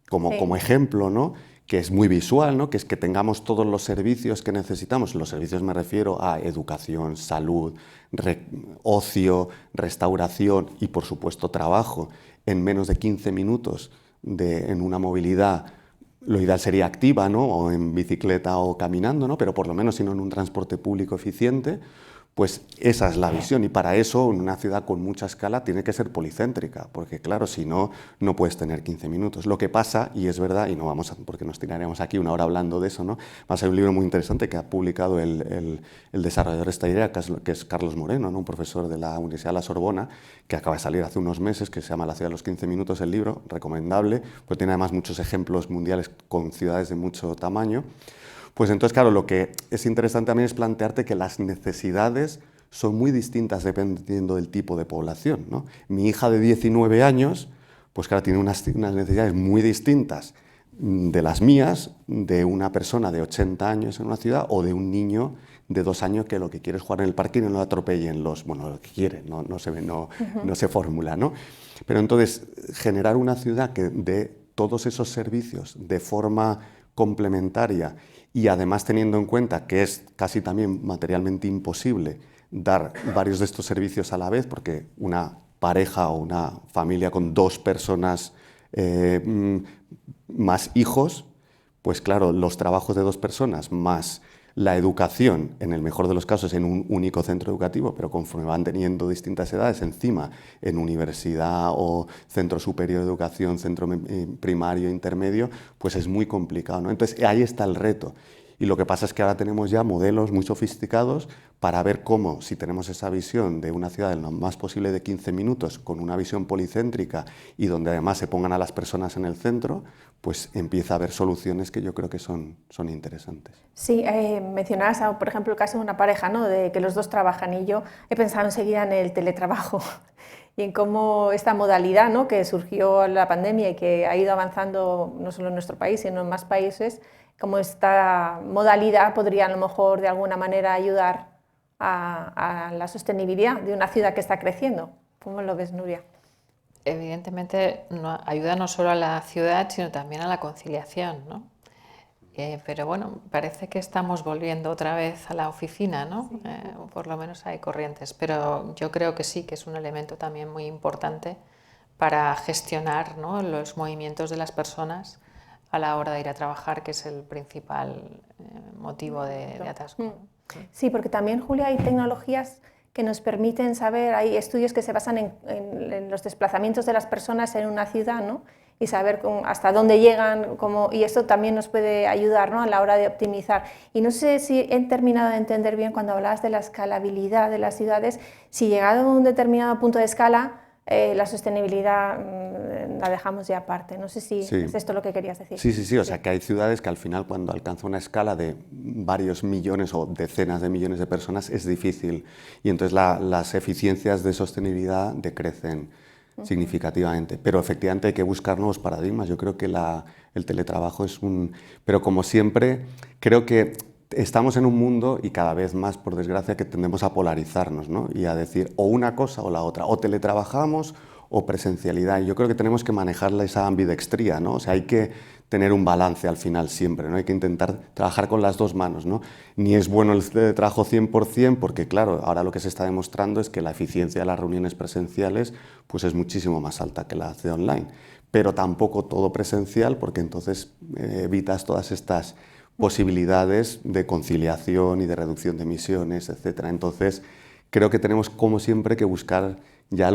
Speaker 3: como ejemplo, ¿no?, que es muy visual, ¿no?, que es que tengamos todos los servicios que necesitamos. Los servicios me refiero a educación, salud, ocio, restauración y, por supuesto, trabajo en menos de 15 minutos en una movilidad, lo ideal sería activa, ¿no?, o en bicicleta o caminando, ¿no?, pero por lo menos sino en un transporte público eficiente. Pues esa es la visión y para eso en una ciudad con mucha escala tiene que ser policéntrica, porque claro, si no, no puedes tener 15 minutos. Lo que pasa, y es verdad, y no vamos porque nos tiraremos aquí una hora hablando de eso, ¿no? Más hay un libro muy interesante que ha publicado el desarrollador de esta idea, que es Carlos Moreno, ¿no?, un profesor de la Universidad de la Sorbona, que acaba de salir hace unos meses, que se llama La ciudad de los 15 minutos, el libro, recomendable, pues tiene además muchos ejemplos mundiales con ciudades de mucho tamaño. Pues entonces, claro, lo que es interesante también es plantearte que las necesidades son muy distintas dependiendo del tipo de población, ¿no? Mi hija de 19 años, pues claro, tiene unas necesidades muy distintas de las mías, de una persona de 80 años en una ciudad o de un niño de 2 años que lo que quiere es jugar en el parque y no lo atropellen lo que quiere, no se formula, ¿no? Pero entonces, generar una ciudad que dé todos esos servicios de forma complementaria y además teniendo en cuenta que es casi también materialmente imposible dar varios de estos servicios a la vez, porque una pareja o una familia con 2 personas más hijos, pues claro, los trabajos de 2 personas más la educación, en el mejor de los casos en un único centro educativo, pero conforme van teniendo distintas edades encima, en universidad o centro superior de educación, centro primario, intermedio, pues es muy complicado, ¿no? Entonces ahí está el reto. Y lo que pasa es que ahora tenemos ya modelos muy sofisticados para ver cómo, si tenemos esa visión de una ciudad en lo más posible de 15 minutos, con una visión policéntrica y donde además se pongan a las personas en el centro, pues empieza a haber soluciones que yo creo que son interesantes.
Speaker 2: Sí, mencionabas, por ejemplo, el caso de una pareja, ¿no?, de que los 2 trabajan y yo he pensado enseguida en el teletrabajo. y en cómo esta modalidad, ¿no?, que surgió en la pandemia y que ha ido avanzando no solo en nuestro país, sino en más países, cómo esta modalidad podría a lo mejor de alguna manera ayudar a la sostenibilidad de una ciudad que está creciendo. ¿Cómo lo ves, Nuria?
Speaker 4: Evidentemente ayuda no solo a la ciudad, sino también a la conciliación, ¿no? Pero bueno, parece que estamos volviendo otra vez a la oficina, ¿no? Sí. Por lo menos hay corrientes, pero yo creo que sí, que es un elemento también muy importante para gestionar, ¿no?, los movimientos de las personas a la hora de ir a trabajar, que es el principal motivo de atasco.
Speaker 2: Sí, porque también, Julia, hay tecnologías que nos permiten saber, hay estudios que se basan en los desplazamientos de las personas en una ciudad, ¿no?, y saber hasta dónde llegan, y esto también nos puede ayudar, ¿no?, a la hora de optimizar. Y no sé si he terminado de entender bien cuando hablabas de la escalabilidad de las ciudades, si llegado a un determinado punto de escala, la sostenibilidad la dejamos ya aparte. No sé si es esto lo que querías decir.
Speaker 3: Sí, o sea que hay ciudades que al final cuando alcanza una escala de varios millones o decenas de millones de personas es difícil y entonces las eficiencias de sostenibilidad decrecen significativamente, pero efectivamente hay que buscar nuevos paradigmas. Yo creo que el teletrabajo es pero como siempre, creo que estamos en un mundo, y cada vez más, por desgracia, que tendemos a polarizarnos, ¿no?, y a decir o una cosa o la otra, o teletrabajamos o presencialidad, y yo creo que tenemos que manejar esa ambidextría, ¿no? O sea, hay que tener un balance al final siempre, ¿no? Hay que intentar trabajar con las dos manos, ¿no? Ni es bueno el teletrabajo 100%, porque claro, ahora lo que se está demostrando es que la eficiencia de las reuniones presenciales pues es muchísimo más alta que la de online, pero tampoco todo presencial, porque entonces evitas todas estas posibilidades de conciliación y de reducción de emisiones, etc. Entonces, creo que tenemos, como siempre, que buscar, ya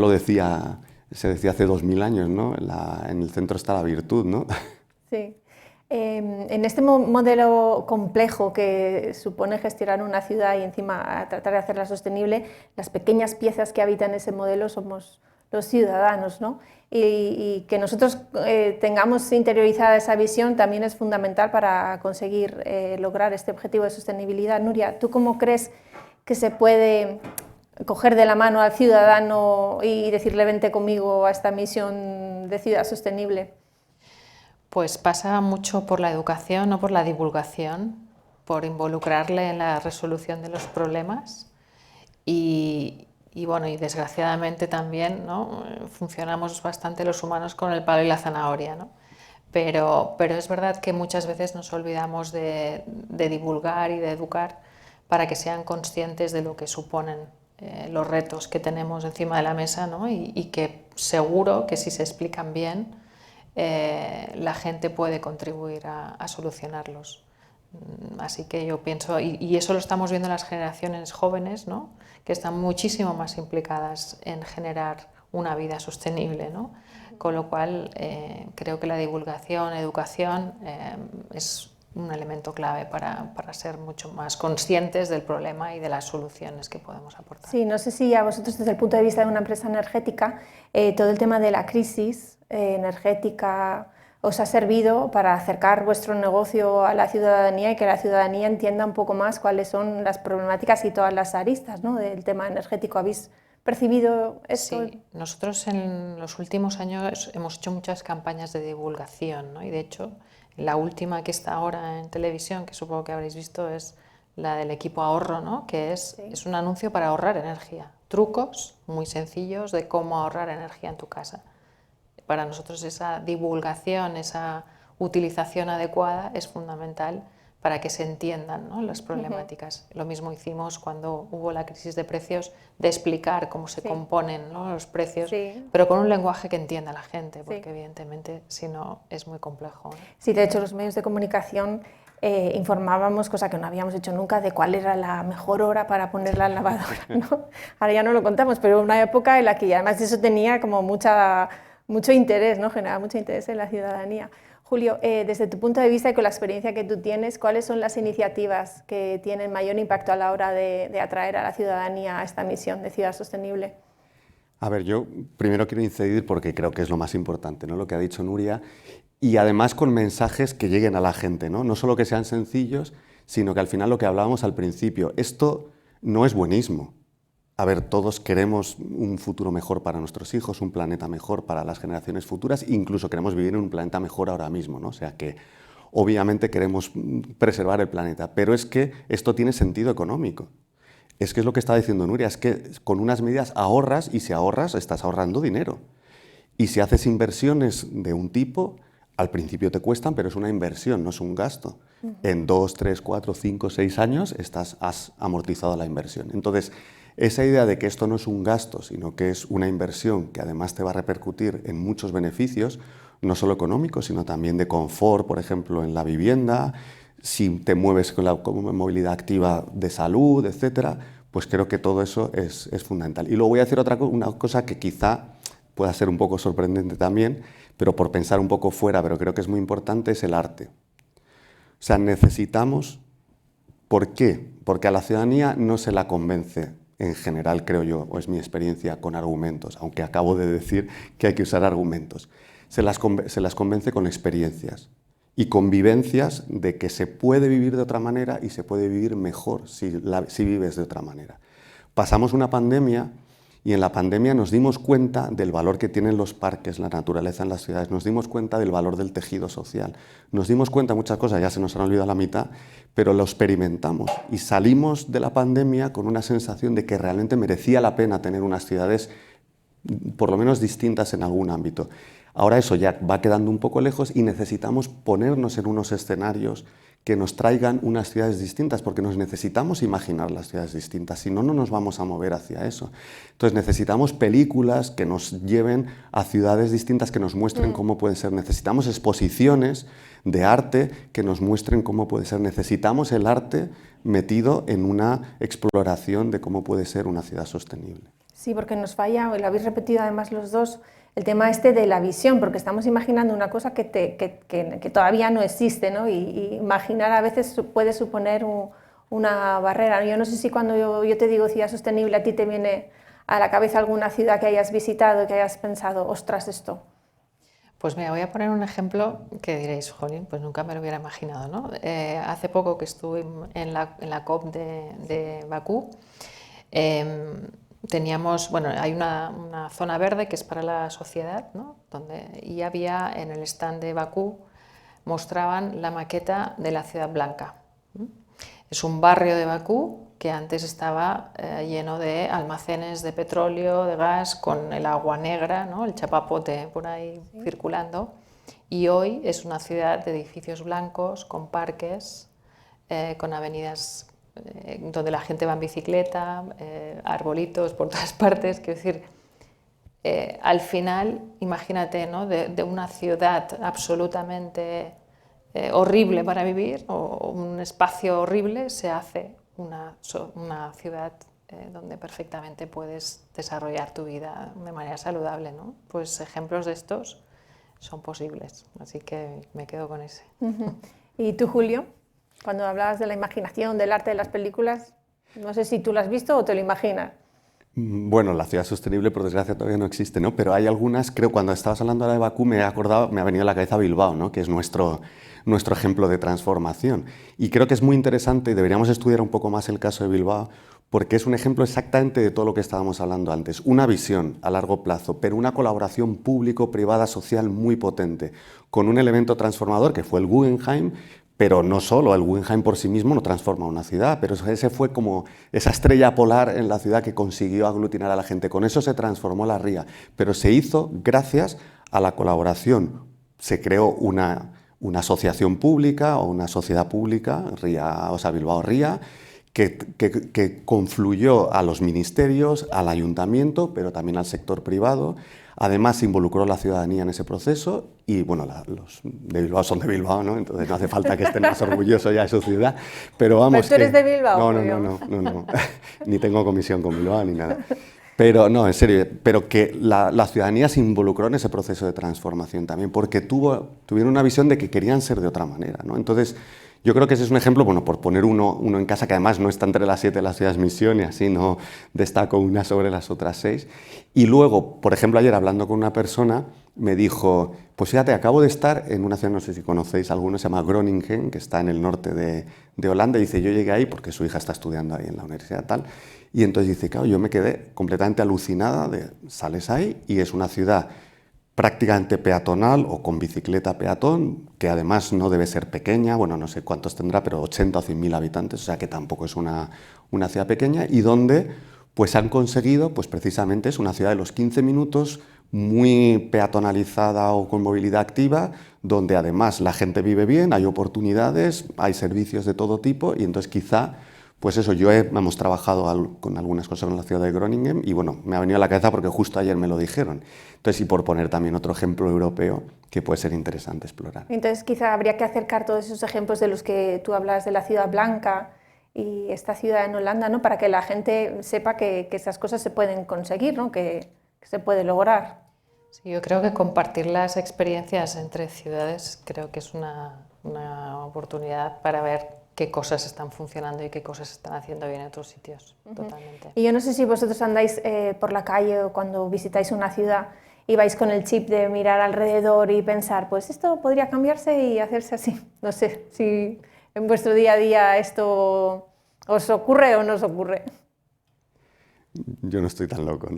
Speaker 3: se decía hace 2000 años, ¿no?, en el centro está la virtud, ¿no?
Speaker 2: Sí. En este modelo complejo que supone gestionar una ciudad y encima tratar de hacerla sostenible, las pequeñas piezas que habitan ese modelo somos los ciudadanos, ¿no? Y que nosotros tengamos interiorizada esa visión también es fundamental para conseguir lograr este objetivo de sostenibilidad. Nuria, ¿tú cómo crees que se puede coger de la mano al ciudadano y decirle vente conmigo a esta misión de ciudad sostenible?
Speaker 4: Pues pasa mucho por la educación, no por la divulgación, por involucrarle en la resolución de los problemas y bueno, y desgraciadamente también, ¿no?, funcionamos bastante los humanos con el palo y la zanahoria, ¿no? Pero es verdad que muchas veces nos olvidamos de divulgar y de educar para que sean conscientes de lo que suponen los retos que tenemos encima de la mesa, ¿no?, y que seguro que si se explican bien, la gente puede contribuir a solucionarlos. Así que yo pienso, y eso lo estamos viendo en las generaciones jóvenes, ¿no?, que están muchísimo más implicadas en generar una vida sostenible, ¿no? Con lo cual creo que la divulgación, educación es un elemento clave para ser mucho más conscientes del problema y de las soluciones que podemos aportar.
Speaker 2: Sí, no sé si a vosotros desde el punto de vista de una empresa energética todo el tema de la crisis energética os ha servido para acercar vuestro negocio a la ciudadanía y que la ciudadanía entienda un poco más cuáles son las problemáticas y todas las aristas, ¿no?, del tema energético. ¿Habéis percibido esto?
Speaker 4: Sí, nosotros en los últimos años hemos hecho muchas campañas de divulgación, ¿no? Y de hecho la última que está ahora en televisión, que supongo que habréis visto, es la del equipo ahorro, ¿no?, que es un anuncio para ahorrar energía, trucos muy sencillos de cómo ahorrar energía en tu casa. Para nosotros esa divulgación, esa utilización adecuada es fundamental para que se entiendan, ¿no?, las problemáticas. Lo mismo hicimos cuando hubo la crisis de precios, de explicar cómo se componen, ¿no?, los precios, pero con un lenguaje que entienda la gente, porque evidentemente si no es muy complejo, ¿no?
Speaker 2: Sí, de hecho los medios de comunicación informábamos, cosa que no habíamos hecho nunca, de cuál era la mejor hora para poner la lavadora, ¿no? Ahora ya no lo contamos, pero una época en la que además eso tenía como mucho interés, ¿no?, generaba mucho interés en la ciudadanía. Julio, desde tu punto de vista y con la experiencia que tú tienes, ¿cuáles son las iniciativas que tienen mayor impacto a la hora de atraer a la ciudadanía a esta misión de ciudad sostenible?
Speaker 3: A ver, yo primero quiero incidir porque creo que es lo más importante, ¿no?, lo que ha dicho Nuria, y además con mensajes que lleguen a la gente, ¿no? No solo que sean sencillos, sino que al final lo que hablábamos al principio, esto no es buenismo. a ver, todos queremos un futuro mejor para nuestros hijos, un planeta mejor para las generaciones futuras, incluso queremos vivir en un planeta mejor ahora mismo, ¿no? O sea que obviamente queremos preservar el planeta, pero es que esto tiene sentido económico. Es que es lo que estaba diciendo Nuria, es que con unas medidas ahorras, y si ahorras, estás ahorrando dinero. Y si haces inversiones de un tipo, al principio te cuestan, pero es una inversión, no es un gasto. En 2, 3, 4, 5, 6 años has amortizado la inversión. Entonces, esa idea de que esto no es un gasto, sino que es una inversión que además te va a repercutir en muchos beneficios, no solo económicos, sino también de confort, por ejemplo, en la vivienda, si te mueves con la movilidad activa de salud, etcétera, pues creo que todo eso es fundamental. Y luego voy a decir una cosa que quizá pueda ser un poco sorprendente también, pero por pensar un poco fuera, pero creo que es muy importante, es el arte. O sea, necesitamos... ¿Por qué? Porque a la ciudadanía no se la convence, en general, creo yo, o es mi experiencia, con argumentos, aunque acabo de decir que hay que usar argumentos. Se las convence con experiencias y con vivencias de que se puede vivir de otra manera y se puede vivir mejor si vives de otra manera. Pasamos una pandemia y en la pandemia nos dimos cuenta del valor que tienen los parques, la naturaleza en las ciudades, nos dimos cuenta del valor del tejido social, nos dimos cuenta de muchas cosas, ya se nos han olvidado la mitad, pero lo experimentamos y salimos de la pandemia con una sensación de que realmente merecía la pena tener unas ciudades por lo menos distintas en algún ámbito. Ahora eso ya va quedando un poco lejos y necesitamos ponernos en unos escenarios que nos traigan unas ciudades distintas, porque nos necesitamos imaginar las ciudades distintas, si no, no nos vamos a mover hacia eso. Entonces necesitamos películas que nos lleven a ciudades distintas, que nos muestren cómo puede ser. Necesitamos exposiciones de arte que nos muestren cómo puede ser. Necesitamos el arte metido en una exploración de cómo puede ser una ciudad sostenible.
Speaker 2: Sí, porque nos falla, y lo habéis repetido además los dos, el tema este de la visión, porque estamos imaginando una cosa que todavía no existe, ¿no? Y imaginar a veces puede suponer una barrera. Yo no sé si cuando yo te digo ciudad sostenible a ti te viene a la cabeza alguna ciudad que hayas visitado y que hayas pensado, ostras, esto.
Speaker 4: Pues mira, voy a poner un ejemplo que diréis, jolín, pues nunca me lo hubiera imaginado, ¿no? Hace poco que estuve en la COP de Bakú, teníamos, bueno, hay una zona verde que es para la sociedad, ¿no? Y había en el stand de Bakú, mostraban la maqueta de la Ciudad Blanca. Es un barrio de Bakú que antes estaba lleno de almacenes de petróleo, de gas, con el agua negra, ¿no? El chapapote por ahí circulando, y hoy es una ciudad de edificios blancos, con parques, con avenidas donde la gente va en bicicleta, arbolitos por todas partes. Quiero decir, al final, imagínate, ¿no? de una ciudad absolutamente horrible para vivir, o un espacio horrible, se hace una ciudad donde perfectamente puedes desarrollar tu vida de manera saludable, ¿no? Pues ejemplos de estos son posibles, así que me quedo con ese.
Speaker 2: ¿Y tú, Julio? Cuando hablabas de la imaginación, del arte de las películas, no sé si tú lo has visto o te lo imaginas.
Speaker 3: Bueno, la ciudad sostenible, por desgracia, todavía no existe, ¿no? Pero hay algunas, creo, cuando estabas hablando de Bakú, me ha venido a la cabeza Bilbao, ¿no? Que es nuestro ejemplo de transformación. Y creo que es muy interesante y deberíamos estudiar un poco más el caso de Bilbao, porque es un ejemplo exactamente de todo lo que estábamos hablando antes. Una visión a largo plazo, pero una colaboración público-privada social muy potente, con un elemento transformador que fue el Guggenheim. Pero no solo, el Guggenheim por sí mismo no transforma una ciudad, pero ese fue como esa estrella polar en la ciudad que consiguió aglutinar a la gente. Con eso se transformó la ría, pero se hizo gracias a la colaboración. Se creó una asociación pública o una sociedad pública, Bilbao Ría, que confluyó a los ministerios, al ayuntamiento, pero también al sector privado. Además, se involucró la ciudadanía en ese proceso y, bueno, los de Bilbao son de Bilbao, ¿no? Entonces no hace falta que estén más orgullosos ya de su ciudad. Pero vamos.
Speaker 2: ¿Pero tú eres de Bilbao?
Speaker 3: No. Ni tengo comisión con Bilbao ni nada. Pero no, en serio, pero que la ciudadanía se involucró en ese proceso de transformación también, porque tuvieron una visión de que querían ser de otra manera, ¿no? Entonces, yo creo que ese es un ejemplo, bueno, por poner uno en casa, que además no está entre las 7 de las ciudades misión y así no destaco una sobre las otras 6. Y luego, por ejemplo, ayer hablando con una persona, me dijo, pues fíjate, acabo de estar en una ciudad, no sé si conocéis alguno, se llama Groningen, que está en el norte de Holanda, y dice, yo llegué ahí porque su hija está estudiando ahí en la universidad tal, Y entonces dice, claro, yo me quedé completamente alucinada de, sales ahí y es una ciudad prácticamente peatonal o con bicicleta peatón, que además no debe ser pequeña, bueno, no sé cuántos tendrá, pero 80 o 100.000 habitantes, o sea que tampoco es una ciudad pequeña, y donde pues han conseguido, pues precisamente es una ciudad de los 15 minutos, muy peatonalizada o con movilidad activa, donde además la gente vive bien, hay oportunidades, hay servicios de todo tipo, y entonces quizá, pues eso, hemos trabajado con algunas cosas en la ciudad de Groningen, y bueno, me ha venido a la cabeza porque justo ayer me lo dijeron. Entonces, y por poner también otro ejemplo europeo que puede ser interesante explorar.
Speaker 2: Entonces, quizá habría que acercar todos esos ejemplos de los que tú hablas de la Ciudad Blanca y esta ciudad en Holanda, ¿no? Para que la gente sepa que esas cosas se pueden conseguir, ¿no? Que se puede lograr.
Speaker 4: Sí, yo creo que compartir las experiencias entre ciudades creo que es una oportunidad para ver qué cosas están funcionando y qué cosas están haciendo bien en otros sitios. Totalmente.
Speaker 2: Y yo no sé si vosotros andáis por la calle o cuando visitáis una ciudad y vais con el chip de mirar alrededor y pensar, pues esto podría cambiarse y hacerse así. No sé si en vuestro día a día esto os ocurre o no os ocurre.
Speaker 3: Yo no estoy tan loco,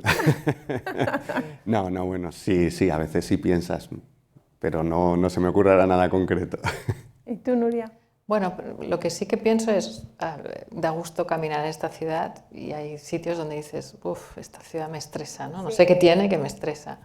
Speaker 3: ¿no? No, bueno, sí, a veces sí piensas, pero no se me ocurrirá nada concreto.
Speaker 2: ¿Y tú, Nuria?
Speaker 4: Bueno, lo que sí que pienso es, da gusto caminar en esta ciudad y hay sitios donde dices, uff, esta ciudad me estresa, ¿no? No sé qué tiene que me estresa.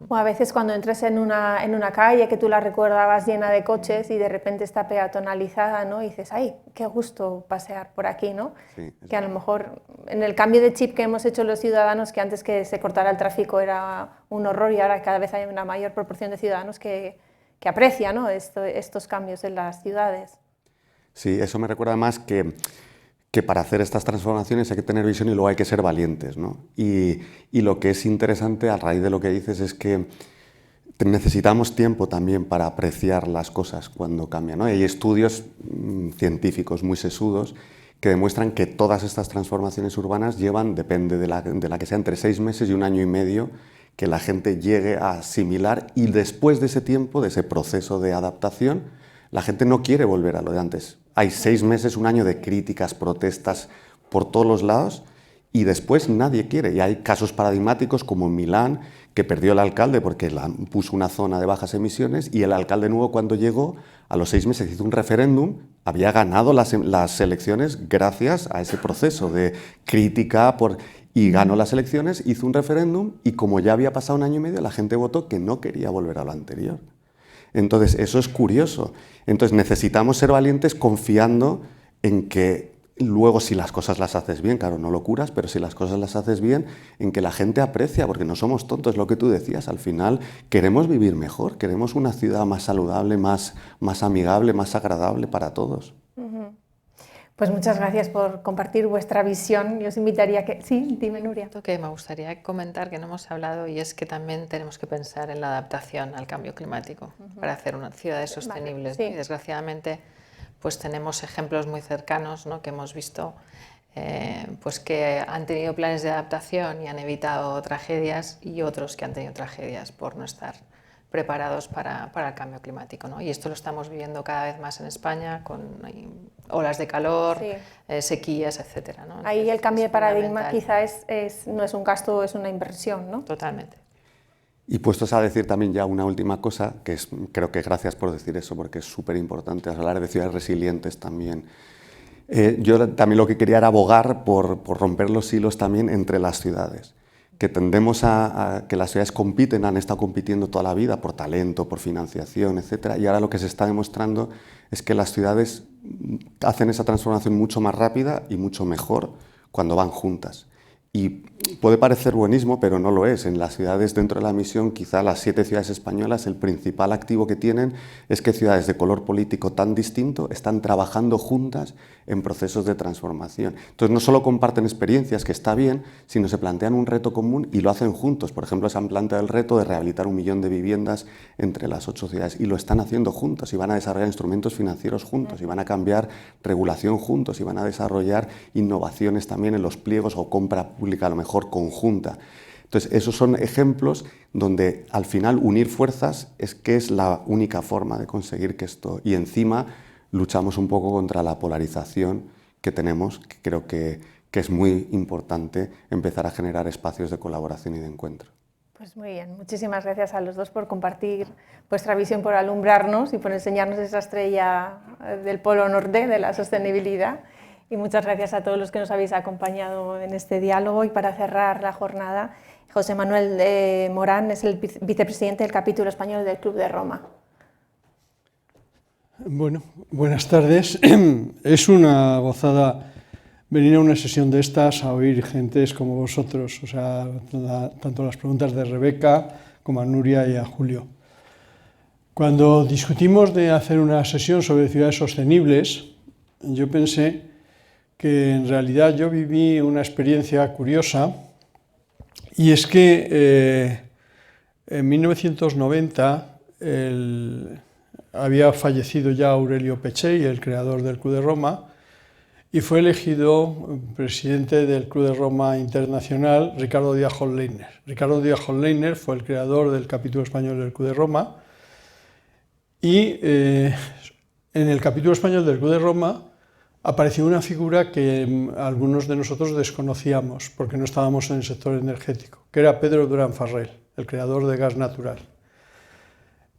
Speaker 2: O a veces cuando entres en una calle que tú la recordabas llena de coches y de repente está peatonalizada, ¿no? Y dices, ¡ay, qué gusto pasear por aquí!, ¿no?
Speaker 3: Sí,
Speaker 2: que a lo mejor en el cambio de chip que hemos hecho los ciudadanos, que antes que se cortara el tráfico era un horror y ahora cada vez hay una mayor proporción de ciudadanos que aprecia, ¿no? estos cambios en las ciudades.
Speaker 3: Sí, eso me recuerda más que para hacer estas transformaciones hay que tener visión y luego hay que ser valientes, ¿no? Y lo que es interesante a raíz de lo que dices es que necesitamos tiempo también para apreciar las cosas cuando cambian, ¿no? Hay estudios científicos muy sesudos que demuestran que todas estas transformaciones urbanas llevan, depende de la que sea, entre 6 meses y 1 año y medio, que la gente llegue a asimilar, y después de ese tiempo, de ese proceso de adaptación, la gente no quiere volver a lo de antes. Hay 6 meses, 1 año de críticas, protestas por todos los lados, y después nadie quiere. Y hay casos paradigmáticos como en Milán, que perdió el alcalde porque puso una zona de bajas emisiones, y el alcalde nuevo, cuando llegó, a los 6 meses hizo un referéndum, había ganado las elecciones gracias a ese proceso de crítica y ganó las elecciones, hizo un referéndum, y como ya había pasado 1 año y medio, la gente votó que no quería volver a lo anterior. Entonces, eso es curioso. Entonces, necesitamos ser valientes confiando en que luego, si las cosas las haces bien, claro, no locuras, pero si las cosas las haces bien, en que la gente aprecia, porque no somos tontos, lo que tú decías, al final queremos vivir mejor, queremos una ciudad más saludable, más amigable, más agradable para todos.
Speaker 2: Pues muchas gracias por compartir vuestra visión. Yo os invitaría a que... Sí, dime, Nuria.
Speaker 4: Lo que me gustaría comentar, que no hemos hablado, y es que también tenemos que pensar en la adaptación al cambio climático para hacer unas ciudades sostenibles.
Speaker 2: Vale, sí.
Speaker 4: Y desgraciadamente pues tenemos ejemplos muy cercanos, ¿no?, que hemos visto pues que han tenido planes de adaptación y han evitado tragedias, y otros que han tenido tragedias por no estar preparados para el cambio climático, ¿no? Y esto lo estamos viviendo cada vez más en España, con olas de calor, sí, sequías, etc., ¿no?
Speaker 2: Ahí
Speaker 4: entonces,
Speaker 2: el cambio de paradigma quizá no es un gasto, es una inversión, ¿no?
Speaker 4: Totalmente.
Speaker 3: Y puestos a decir también ya una última cosa, creo que gracias por decir eso, porque es súper importante hablar de ciudades resilientes también. Yo también lo que quería era abogar por romper los hilos también entre las ciudades, que tendemos a que las ciudades han estado compitiendo toda la vida por talento, por financiación, etc. Y ahora lo que se está demostrando es que las ciudades hacen esa transformación mucho más rápida y mucho mejor cuando van juntas. Y puede parecer buenismo, pero no lo es. En las ciudades dentro de la misión, quizá las 7 ciudades españolas, el principal activo que tienen es que ciudades de color político tan distinto están trabajando juntas en procesos de transformación. Entonces, no solo comparten experiencias, que está bien, sino se plantean un reto común y lo hacen juntos. Por ejemplo, se han planteado el reto de rehabilitar 1 millón de viviendas entre las 8 ciudades, y lo están haciendo juntos, y van a desarrollar instrumentos financieros juntos, y van a cambiar regulación juntos, y van a desarrollar innovaciones también en los pliegos o compra pública, a lo mejor conjunta. Entonces, esos son ejemplos donde al final unir fuerzas es la única forma de conseguir que esto... Y encima luchamos un poco contra la polarización que tenemos, que creo que que es muy importante empezar a generar espacios de colaboración y de encuentro.
Speaker 2: Pues muy bien, muchísimas gracias a los dos por compartir vuestra visión, por alumbrarnos y por enseñarnos esa estrella del Polo Norte de la sostenibilidad. Y muchas gracias a todos los que nos habéis acompañado en este diálogo. Y para cerrar la jornada, José Manuel Morán es el vicepresidente del capítulo español del Club de Roma.
Speaker 5: Bueno, buenas tardes. Es una gozada venir a una sesión de estas a oír gentes como vosotros, o sea, tanto las preguntas de Rebeca como a Nuria y a Julio. Cuando discutimos de hacer una sesión sobre ciudades sostenibles, yo pensé que en realidad yo viví una experiencia curiosa, y es que en 1990 había fallecido ya Aurelio Peccei, el creador del Club de Roma, y fue elegido presidente del Club de Roma Internacional Ricardo Díaz Holleyner. Ricardo Díaz Holleyner fue el creador del capítulo español del Club de Roma, y en el capítulo español del Club de Roma apareció una figura que algunos de nosotros desconocíamos porque no estábamos en el sector energético, que era Pedro Durán Farrell, el creador de gas natural.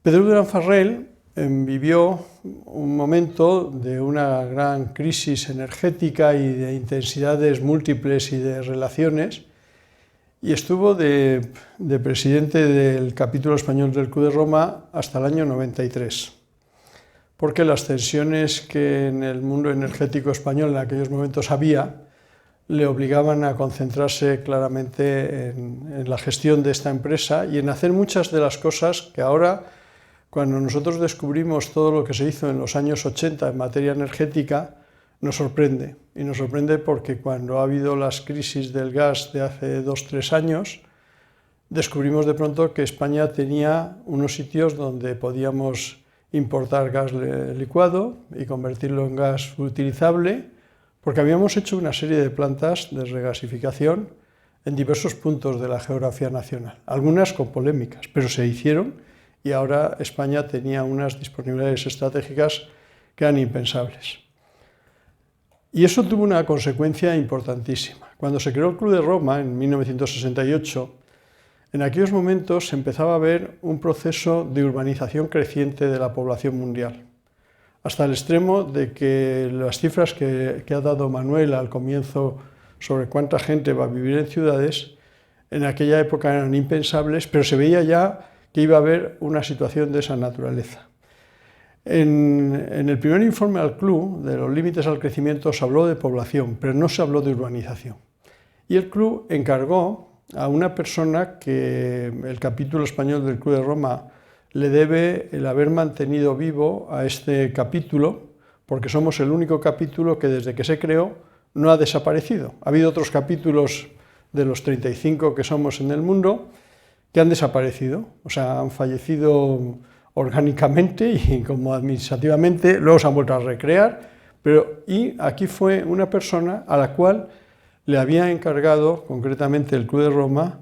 Speaker 5: Pedro Durán Farrell vivió un momento de una gran crisis energética y de intensidades múltiples y de relaciones, y estuvo de presidente del capítulo español del Club de Roma hasta el año 93, porque las tensiones que en el mundo energético español en aquellos momentos había le obligaban a concentrarse claramente en la gestión de esta empresa y en hacer muchas de las cosas que ahora, cuando nosotros descubrimos todo lo que se hizo en los años 80 en materia energética, nos sorprende. Y nos sorprende porque cuando ha habido las crisis del gas de hace 2-3 años, descubrimos de pronto que España tenía unos sitios donde podíamos importar gas licuado y convertirlo en gas utilizable, porque habíamos hecho una serie de plantas de regasificación en diversos puntos de la geografía nacional, algunas con polémicas, pero se hicieron. Y ahora España tenía unas disponibilidades estratégicas que eran impensables. Y eso tuvo una consecuencia importantísima. Cuando se creó el Club de Roma en 1968, en aquellos momentos se empezaba a ver un proceso de urbanización creciente de la población mundial, hasta el extremo de que las cifras que ha dado Manuel al comienzo sobre cuánta gente va a vivir en ciudades, en aquella época eran impensables, pero se veía ya que iba a haber una situación de esa naturaleza. En el primer informe al club de los límites al crecimiento se habló de población, pero no se habló de urbanización. Y el club encargó a una persona que el capítulo español del Club de Roma le debe el haber mantenido vivo a este capítulo, porque somos el único capítulo que desde que se creó no ha desaparecido. Ha habido otros capítulos de los 35 que somos en el mundo que han desaparecido, o sea, han fallecido orgánicamente y como administrativamente, luego se han vuelto a recrear, y aquí fue una persona a la cual le había encargado, concretamente el Club de Roma,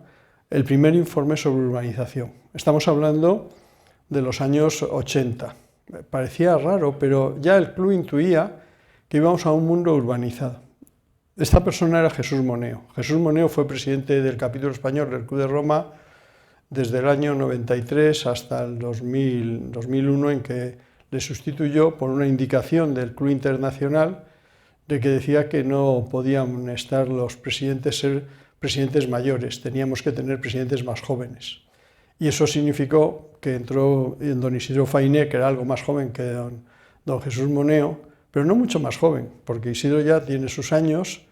Speaker 5: el primer informe sobre urbanización. Estamos hablando de los años 80. Parecía raro, pero ya el club intuía que íbamos a un mundo urbanizado. Esta persona era Jesús Moneo. Jesús Moneo fue presidente del capítulo español del Club de Roma desde el año 93 hasta el 2001, en que le sustituyó por una indicación del Club Internacional de que decía que no podían estar los presidentes ser presidentes mayores, teníamos que tener presidentes más jóvenes. Y eso significó que entró don Isidro Fainé, que era algo más joven que don Jesús Moneo, pero no mucho más joven, porque Isidro ya tiene sus años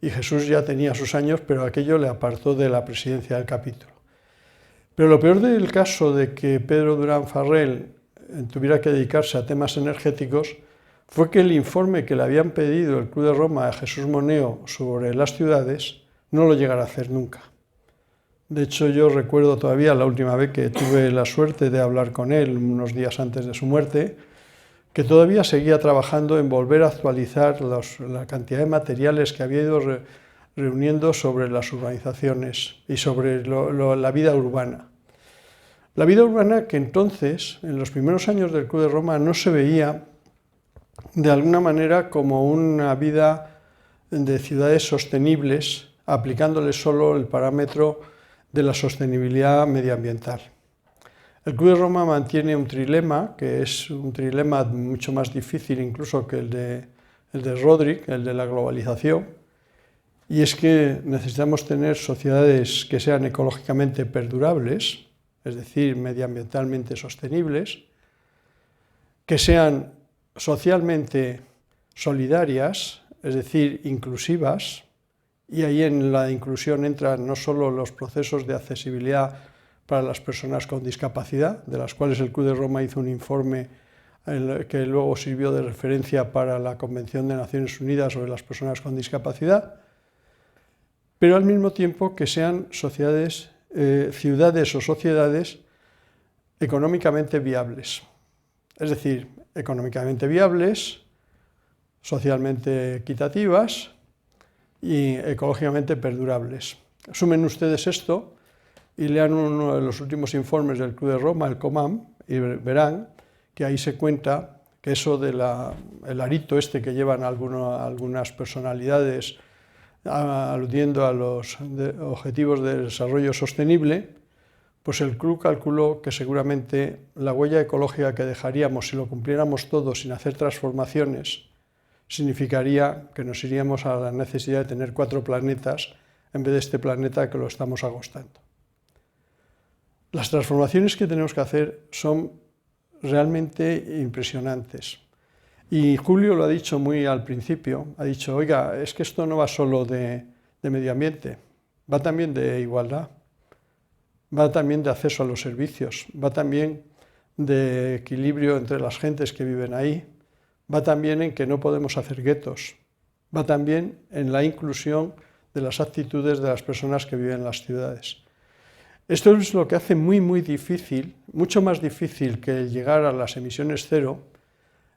Speaker 5: y Jesús ya tenía sus años, pero aquello le apartó de la presidencia del capítulo. Pero lo peor del caso de que Pedro Durán Farrell tuviera que dedicarse a temas energéticos fue que el informe que le habían pedido el Club de Roma a Jesús Moneo sobre las ciudades no lo llegara a hacer nunca. De hecho, yo recuerdo todavía la última vez que tuve la suerte de hablar con él, unos días antes de su muerte, que todavía seguía trabajando en volver a actualizar la cantidad de materiales que había ido reuniendo sobre las urbanizaciones y sobre la vida urbana. La vida urbana que entonces, en los primeros años del Club de Roma, no se veía de alguna manera como una vida de ciudades sostenibles aplicándole solo el parámetro de la sostenibilidad medioambiental. El Club de Roma mantiene un trilema, que es un trilema mucho más difícil incluso que el de Rodrik, el de la globalización, y es que necesitamos tener sociedades que sean ecológicamente perdurables, es decir, medioambientalmente sostenibles, que sean socialmente solidarias, es decir, inclusivas, y ahí en la inclusión entran no solo los procesos de accesibilidad para las personas con discapacidad, de las cuales el Club de Roma hizo un informe que luego sirvió de referencia para la Convención de Naciones Unidas sobre las personas con discapacidad, pero al mismo tiempo que sean ciudades o sociedades económicamente viables. Es decir, económicamente viables, socialmente equitativas y ecológicamente perdurables. Sumen ustedes esto y lean uno de los últimos informes del Club de Roma, el COMAM, y verán que ahí se cuenta que eso del arito este que llevan algunas personalidades aludiendo a los objetivos de desarrollo sostenible, pues el club calculó que seguramente la huella ecológica que dejaríamos si lo cumpliéramos todo sin hacer transformaciones significaría que nos iríamos a la necesidad de tener 4 planetas en vez de este planeta que lo estamos agostando. Las transformaciones que tenemos que hacer son realmente impresionantes. Y Julio lo ha dicho muy al principio, ha dicho, oiga, es que esto no va solo de medio ambiente, va también de igualdad, va también de acceso a los servicios, va también de equilibrio entre las gentes que viven ahí, va también en que no podemos hacer guetos, va también en la inclusión de las actitudes de las personas que viven en las ciudades. Esto es lo que hace muy difícil, mucho más difícil que llegar a las emisiones cero,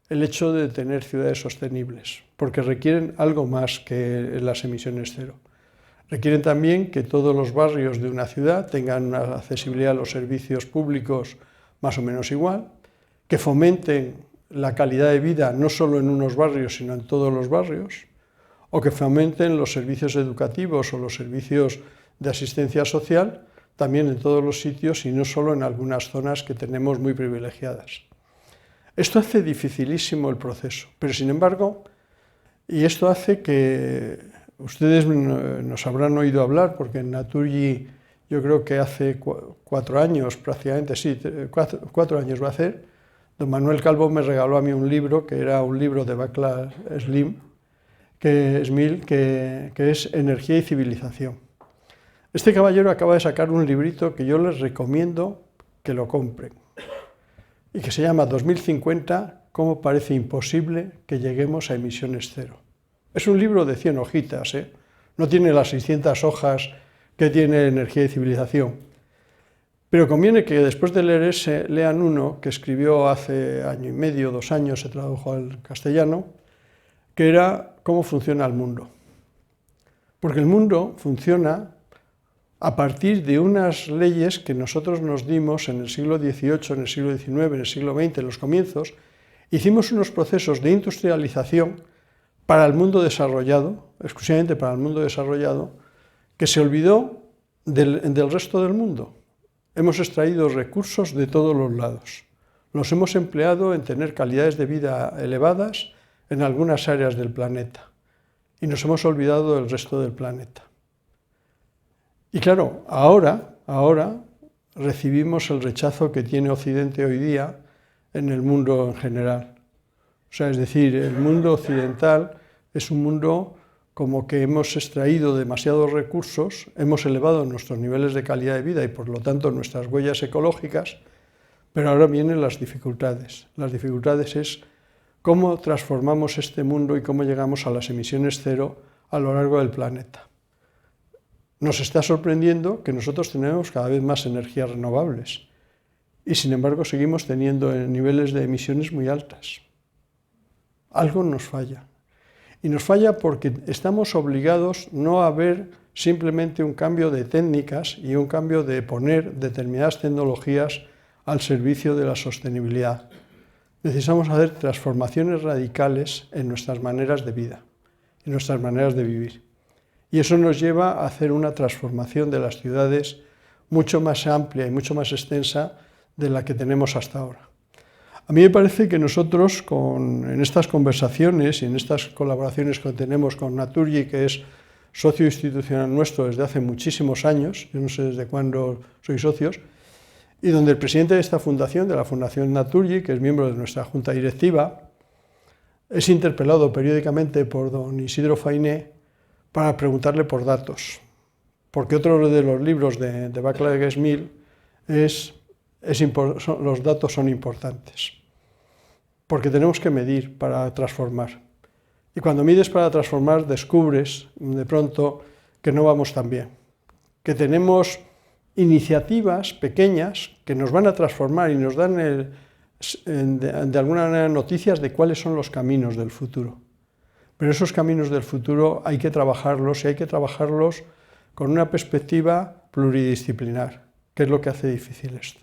Speaker 5: el hecho de tener ciudades sostenibles, porque requieren algo más que las emisiones cero. Requieren también que todos los barrios de una ciudad tengan una accesibilidad a los servicios públicos más o menos igual, que fomenten la calidad de vida no solo en unos barrios, sino en todos los barrios, o que fomenten los servicios educativos o los servicios de asistencia social también en todos los sitios y no solo en algunas zonas que tenemos muy privilegiadas. Esto hace dificilísimo el proceso, pero sin embargo, y esto hace que ustedes nos habrán oído hablar, porque en Naturgy yo creo que hace 4 años prácticamente, sí, 4 años va a hacer, don Manuel Calvo me regaló a mí un libro, que era un libro de Václav Smil, que es Energía y civilización. Este caballero acaba de sacar un librito que yo les recomiendo que lo compren y que se llama 2050, cómo parece imposible que lleguemos a emisiones cero. Es un libro de 100 hojitas, no tiene las 600 hojas que tiene Energía y civilización, pero conviene que después de leer ese lean uno que escribió hace 1 año y medio, 2 años, se tradujo al castellano, que era cómo funciona el mundo. Porque el mundo funciona a partir de unas leyes que nosotros nos dimos en el siglo XVIII, en el siglo XIX, en el siglo XX, en los comienzos. Hicimos unos procesos de industrialización para el mundo desarrollado, exclusivamente para el mundo desarrollado, que se olvidó del resto del mundo. Hemos extraído recursos de todos los lados. Los hemos empleado en tener calidades de vida elevadas en algunas áreas del planeta y nos hemos olvidado del resto del planeta. Y claro, ahora recibimos el rechazo que tiene Occidente hoy día en el mundo en general. O sea, es decir, el mundo occidental es un mundo como que hemos extraído demasiados recursos, hemos elevado nuestros niveles de calidad de vida y por lo tanto nuestras huellas ecológicas, pero ahora vienen las dificultades. Las dificultades es cómo transformamos este mundo y cómo llegamos a las emisiones cero a lo largo del planeta. Nos está sorprendiendo que nosotros tenemos cada vez más energías renovables y sin embargo seguimos teniendo niveles de emisiones muy altas. Algo nos falla. Y nos falla porque estamos obligados no a ver simplemente un cambio de técnicas y un cambio de poner determinadas tecnologías al servicio de la sostenibilidad. Necesitamos hacer transformaciones radicales en nuestras maneras de vida. y nuestras maneras de vivir. Y eso nos lleva a hacer una transformación de las ciudades mucho más amplia y mucho más extensa de la que tenemos hasta ahora. A mí me parece que nosotros, en estas conversaciones y en estas colaboraciones que tenemos con Naturgy, que es socio institucional nuestro desde hace muchísimos años, yo no sé desde cuándo sois socios, y donde el presidente de esta fundación, de la Fundación Naturgy, que es miembro de nuestra junta directiva, es interpelado periódicamente por don Isidro Fainé para preguntarle por datos. Porque otro de los libros de Václav Smil los datos son importantes. Porque tenemos que medir para transformar. Y cuando mides para transformar, descubres de pronto que no vamos tan bien. Que tenemos iniciativas pequeñas que nos van a transformar y nos dan de alguna manera noticias de cuáles son los caminos del futuro. Pero esos caminos del futuro hay que trabajarlos y hay que trabajarlos con una perspectiva pluridisciplinar, que es lo que hace difícil esto.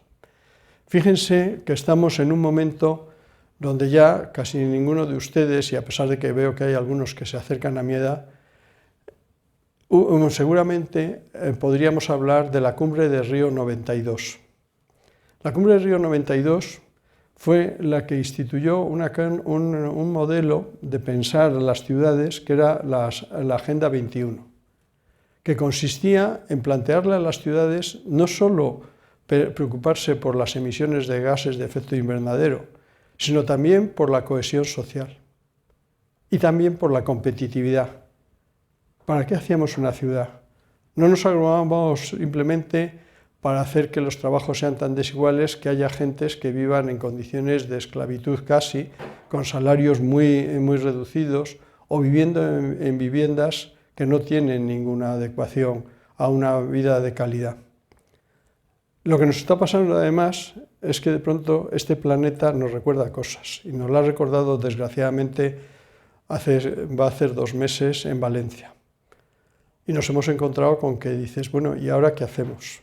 Speaker 5: Fíjense que estamos en un momento donde ya casi ninguno de ustedes, y a pesar de que veo que hay algunos que se acercan a mi edad, seguramente podríamos hablar de la cumbre de Río 92. La cumbre de Río 92 fue la que instituyó un modelo de pensar las ciudades que era la Agenda 21, que consistía en plantearle a las ciudades no solo preocuparse por las emisiones de gases de efecto invernadero, sino también por la cohesión social y también por la competitividad. ¿Para qué hacíamos una ciudad? No nos agrupábamos simplemente para hacer que los trabajos sean tan desiguales que haya gentes que vivan en condiciones de esclavitud casi, con salarios muy reducidos o viviendo en viviendas que no tienen ninguna adecuación a una vida de calidad. Lo que nos está pasando además es que de pronto este planeta nos recuerda cosas y nos lo ha recordado desgraciadamente va a hacer 2 meses en Valencia. Y nos hemos encontrado con que dices, bueno, ¿y ahora qué hacemos?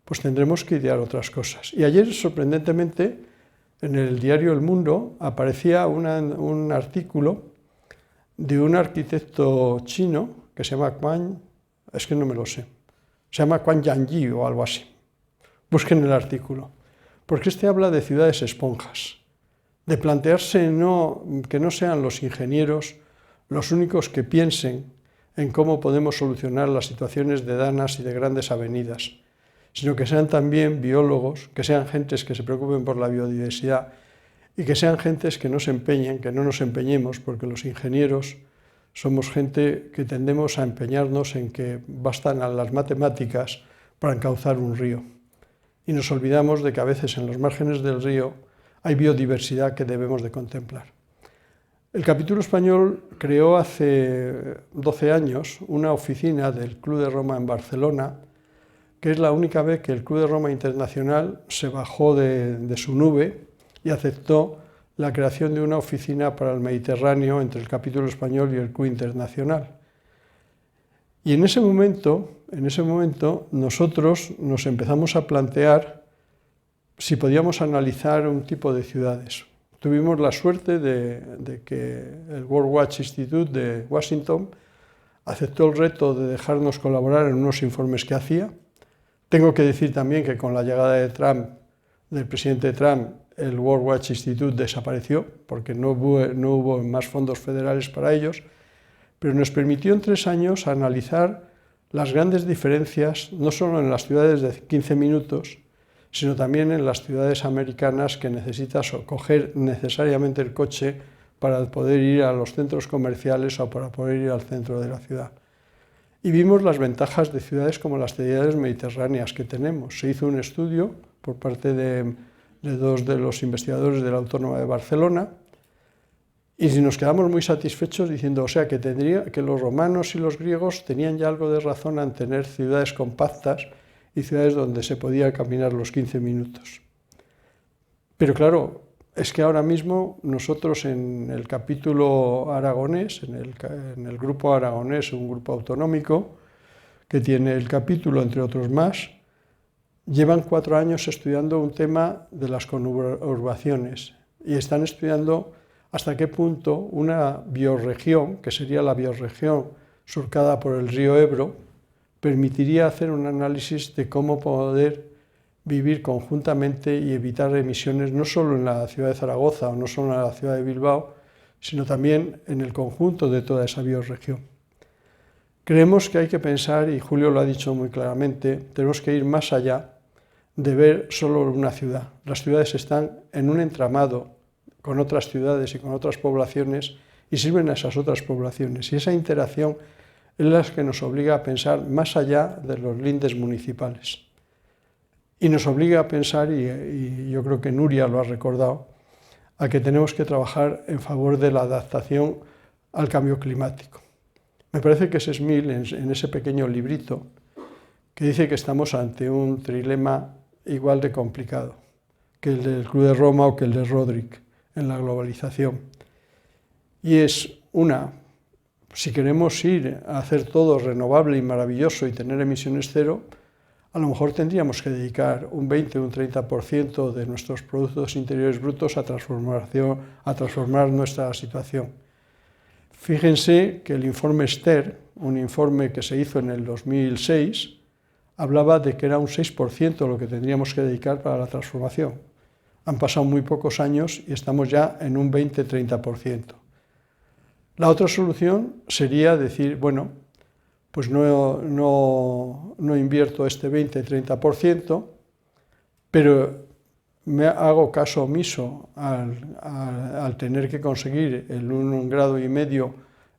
Speaker 5: Pues tendremos que idear otras cosas. Y ayer, sorprendentemente, en el diario El Mundo aparecía un artículo de un arquitecto chino que se llama es que no me lo sé, se llama Quan Yanyi o algo así. Busquen el artículo, porque habla de ciudades esponjas, de plantearse que no sean los ingenieros los únicos que piensen en cómo podemos solucionar las situaciones de danas y de grandes avenidas, sino que sean también biólogos, que sean gentes que se preocupen por la biodiversidad y que sean gentes que no se empeñen, que no nos empeñemos, porque los ingenieros somos gente que tendemos a empeñarnos en que bastan a las matemáticas para encauzar un río. Y nos olvidamos de que a veces en los márgenes del río hay biodiversidad que debemos de contemplar. El capítulo español creó hace 12 años una oficina del Club de Roma en Barcelona, que es la única vez que el Club de Roma Internacional se bajó de su nube y aceptó la creación de una oficina para el Mediterráneo entre el capítulo español y el Club Internacional. Y en ese momento nosotros nos empezamos a plantear si podíamos analizar un tipo de ciudades. Tuvimos la suerte de que el World Watch Institute de Washington aceptó el reto de dejarnos colaborar en unos informes que hacía. Tengo que decir también que con la llegada del presidente Trump, el World Watch Institute desapareció porque no hubo más fondos federales para ellos, pero nos permitió en 3 años analizar las grandes diferencias, no solo en las ciudades de 15 minutos, sino también en las ciudades americanas que necesitas coger necesariamente el coche para poder ir a los centros comerciales o para poder ir al centro de la ciudad. Y vimos las ventajas de ciudades como las ciudades mediterráneas que tenemos. Se hizo un estudio por parte de 2 de los investigadores de la Autónoma de Barcelona y nos quedamos muy satisfechos diciendo, o sea, que los romanos y los griegos tenían ya algo de razón en tener ciudades compactas y ciudades donde se podía caminar los 15 minutos. Pero claro, es que ahora mismo nosotros en el capítulo aragonés, en el grupo aragonés, un grupo autonómico que tiene el capítulo, entre otros más, llevan 4 años estudiando un tema de las conurbaciones y están estudiando hasta qué punto una bioregión, que sería la bioregión surcada por el río Ebro, permitiría hacer un análisis de cómo poder vivir conjuntamente y evitar emisiones no solo en la ciudad de Zaragoza o no solo en la ciudad de Bilbao, sino también en el conjunto de toda esa bioregión. Creemos que hay que pensar, y Julio lo ha dicho muy claramente, tenemos que ir más allá de ver solo una ciudad. Las ciudades están en un entramado con otras ciudades y con otras poblaciones y sirven a esas otras poblaciones. Y esa interacción es la que nos obliga a pensar más allá de los lindes municipales. Y nos obliga a pensar, y yo creo que Nuria lo ha recordado, a que tenemos que trabajar en favor de la adaptación al cambio climático. Me parece que es Smil, en ese pequeño librito, que dice que estamos ante un trilema igual de complicado que el del Club de Roma o que el de Rodrik en la globalización. Y es si queremos ir a hacer todo renovable y maravilloso y tener emisiones cero, a lo mejor tendríamos que dedicar un 20 o un 30% de nuestros productos interiores brutos a transformar nuestra situación. Fíjense que el informe STER, un informe que se hizo en el 2006, hablaba de que era un 6% lo que tendríamos que dedicar para la transformación. Han pasado muy pocos años y estamos ya en un 20-30%. La otra solución sería decir, bueno, pues no invierto este 20-30%, pero me hago caso omiso al tener que conseguir el 1,5 grados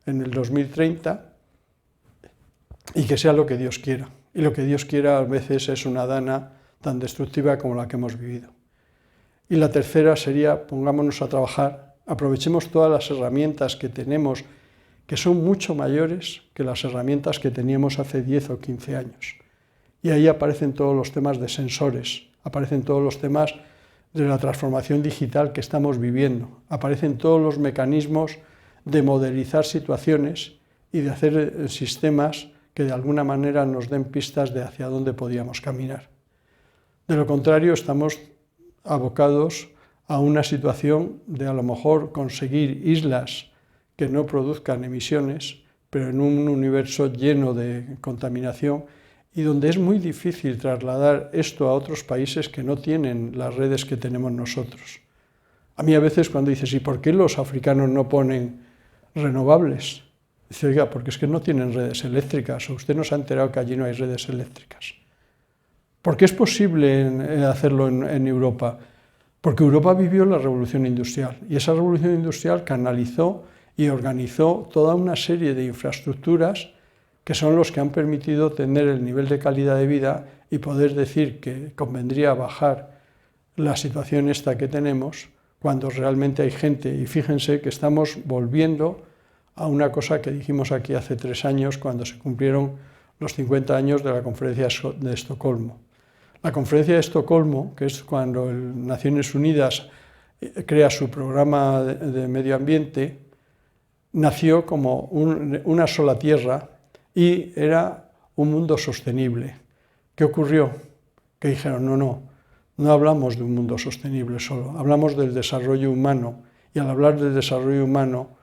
Speaker 5: en el 2030 y que sea lo que Dios quiera. Y lo que Dios quiera a veces es una dana tan destructiva como la que hemos vivido. Y la tercera sería, pongámonos a trabajar, aprovechemos todas las herramientas que tenemos, que son mucho mayores que las herramientas que teníamos hace 10 o 15 años. Y ahí aparecen todos los temas de sensores, aparecen todos los temas de la transformación digital que estamos viviendo, aparecen todos los mecanismos de modelizar situaciones y de hacer sistemas que de alguna manera nos den pistas de hacia dónde podíamos caminar. De lo contrario, estamos abocados a una situación de a lo mejor conseguir islas que no produzcan emisiones, pero en un universo lleno de contaminación y donde es muy difícil trasladar esto a otros países que no tienen las redes que tenemos nosotros. A mí a veces cuando dices, ¿y por qué los africanos no ponen renovables? Dice, oiga, porque es que no tienen redes eléctricas, o usted no se ha enterado que allí no hay redes eléctricas. ¿Por qué es posible hacerlo en Europa? Porque Europa vivió la revolución industrial y esa revolución industrial canalizó y organizó toda una serie de infraestructuras que son los que han permitido tener el nivel de calidad de vida y poder decir que convendría bajar la situación esta que tenemos cuando realmente hay gente. Y fíjense que estamos volviendo a una cosa que dijimos aquí hace 3 años cuando se cumplieron los 50 años de la Conferencia de Estocolmo. La Conferencia de Estocolmo, que es cuando Naciones Unidas crea su programa de medio ambiente, nació como una sola tierra y era un mundo sostenible. ¿Qué ocurrió? Que dijeron, no hablamos de un mundo sostenible solo, hablamos del desarrollo humano y al hablar del desarrollo humano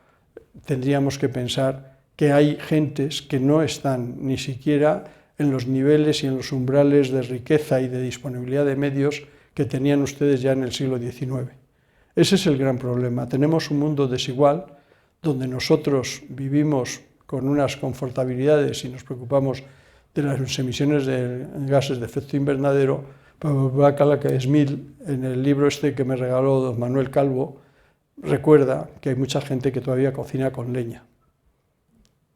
Speaker 5: tendríamos que pensar que hay gentes que no están ni siquiera en los niveles y en los umbrales de riqueza y de disponibilidad de medios que tenían ustedes ya en el siglo XIX. Ese es el gran problema. Tenemos un mundo desigual donde nosotros vivimos con unas confortabilidades y nos preocupamos de las emisiones de gases de efecto invernadero, pero que Smil, en el libro este que me regaló don Manuel Calvo, recuerda que hay mucha gente que todavía cocina con leña.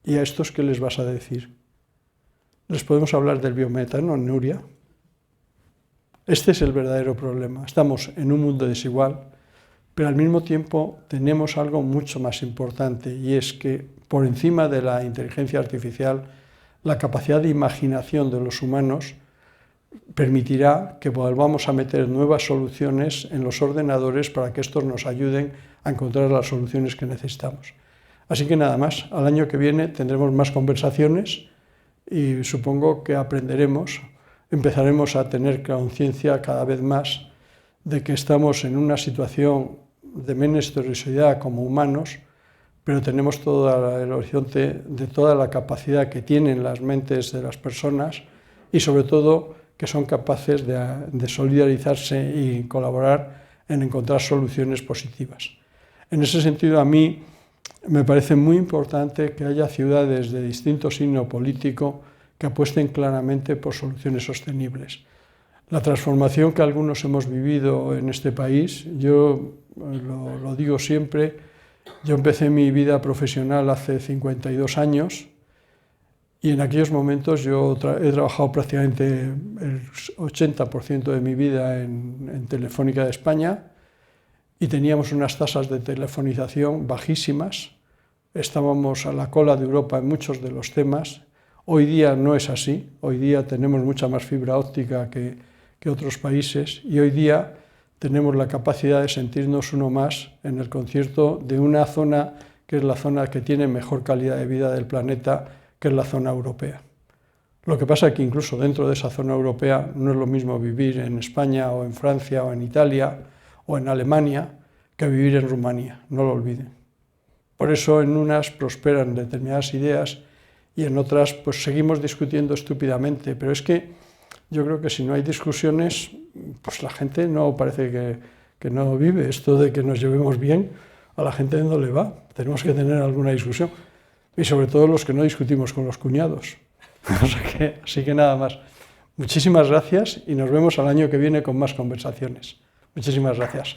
Speaker 5: ¿Y a estos qué les vas a decir? ¿Les podemos hablar del biometano, Nuria? Este es el verdadero problema. Estamos en un mundo desigual, pero al mismo tiempo tenemos algo mucho más importante y es que por encima de la inteligencia artificial, la capacidad de imaginación de los humanos permitirá que volvamos a meter nuevas soluciones en los ordenadores para que estos nos ayuden a encontrar las soluciones que necesitamos. Así que nada más, al año que viene tendremos más conversaciones y supongo que empezaremos a tener conciencia cada vez más de que estamos en una situación de menesterosidad como humanos, pero tenemos todo el horizonte de toda la capacidad que tienen las mentes de las personas y sobre todo que son capaces de solidarizarse y colaborar en encontrar soluciones positivas. En ese sentido, a mí me parece muy importante que haya ciudades de distinto signo político que apuesten claramente por soluciones sostenibles. La transformación que algunos hemos vivido en este país, yo lo digo siempre, yo empecé mi vida profesional hace 52 años y en aquellos momentos yo he trabajado prácticamente el 80% de mi vida en Telefónica de España y teníamos unas tasas de telefonización bajísimas, estábamos a la cola de Europa en muchos de los temas. Hoy día no es así, hoy día tenemos mucha más fibra óptica que otros países y hoy día tenemos la capacidad de sentirnos uno más en el concierto de una zona que es la zona que tiene mejor calidad de vida del planeta, que es la zona europea. Lo que pasa es que incluso dentro de esa zona europea no es lo mismo vivir en España o en Francia o en Italia o en Alemania que vivir en Rumanía, no lo olviden. Por eso en unas prosperan determinadas ideas y en otras pues seguimos discutiendo estúpidamente, pero es que yo creo que si no hay discusiones, pues la gente no parece que no vive. Esto de que nos llevemos bien, a la gente no le va. Tenemos que tener alguna discusión. Y sobre todo los que no discutimos con los cuñados. Así que nada más. Muchísimas gracias y nos vemos al año que viene con más conversaciones. Muchísimas gracias.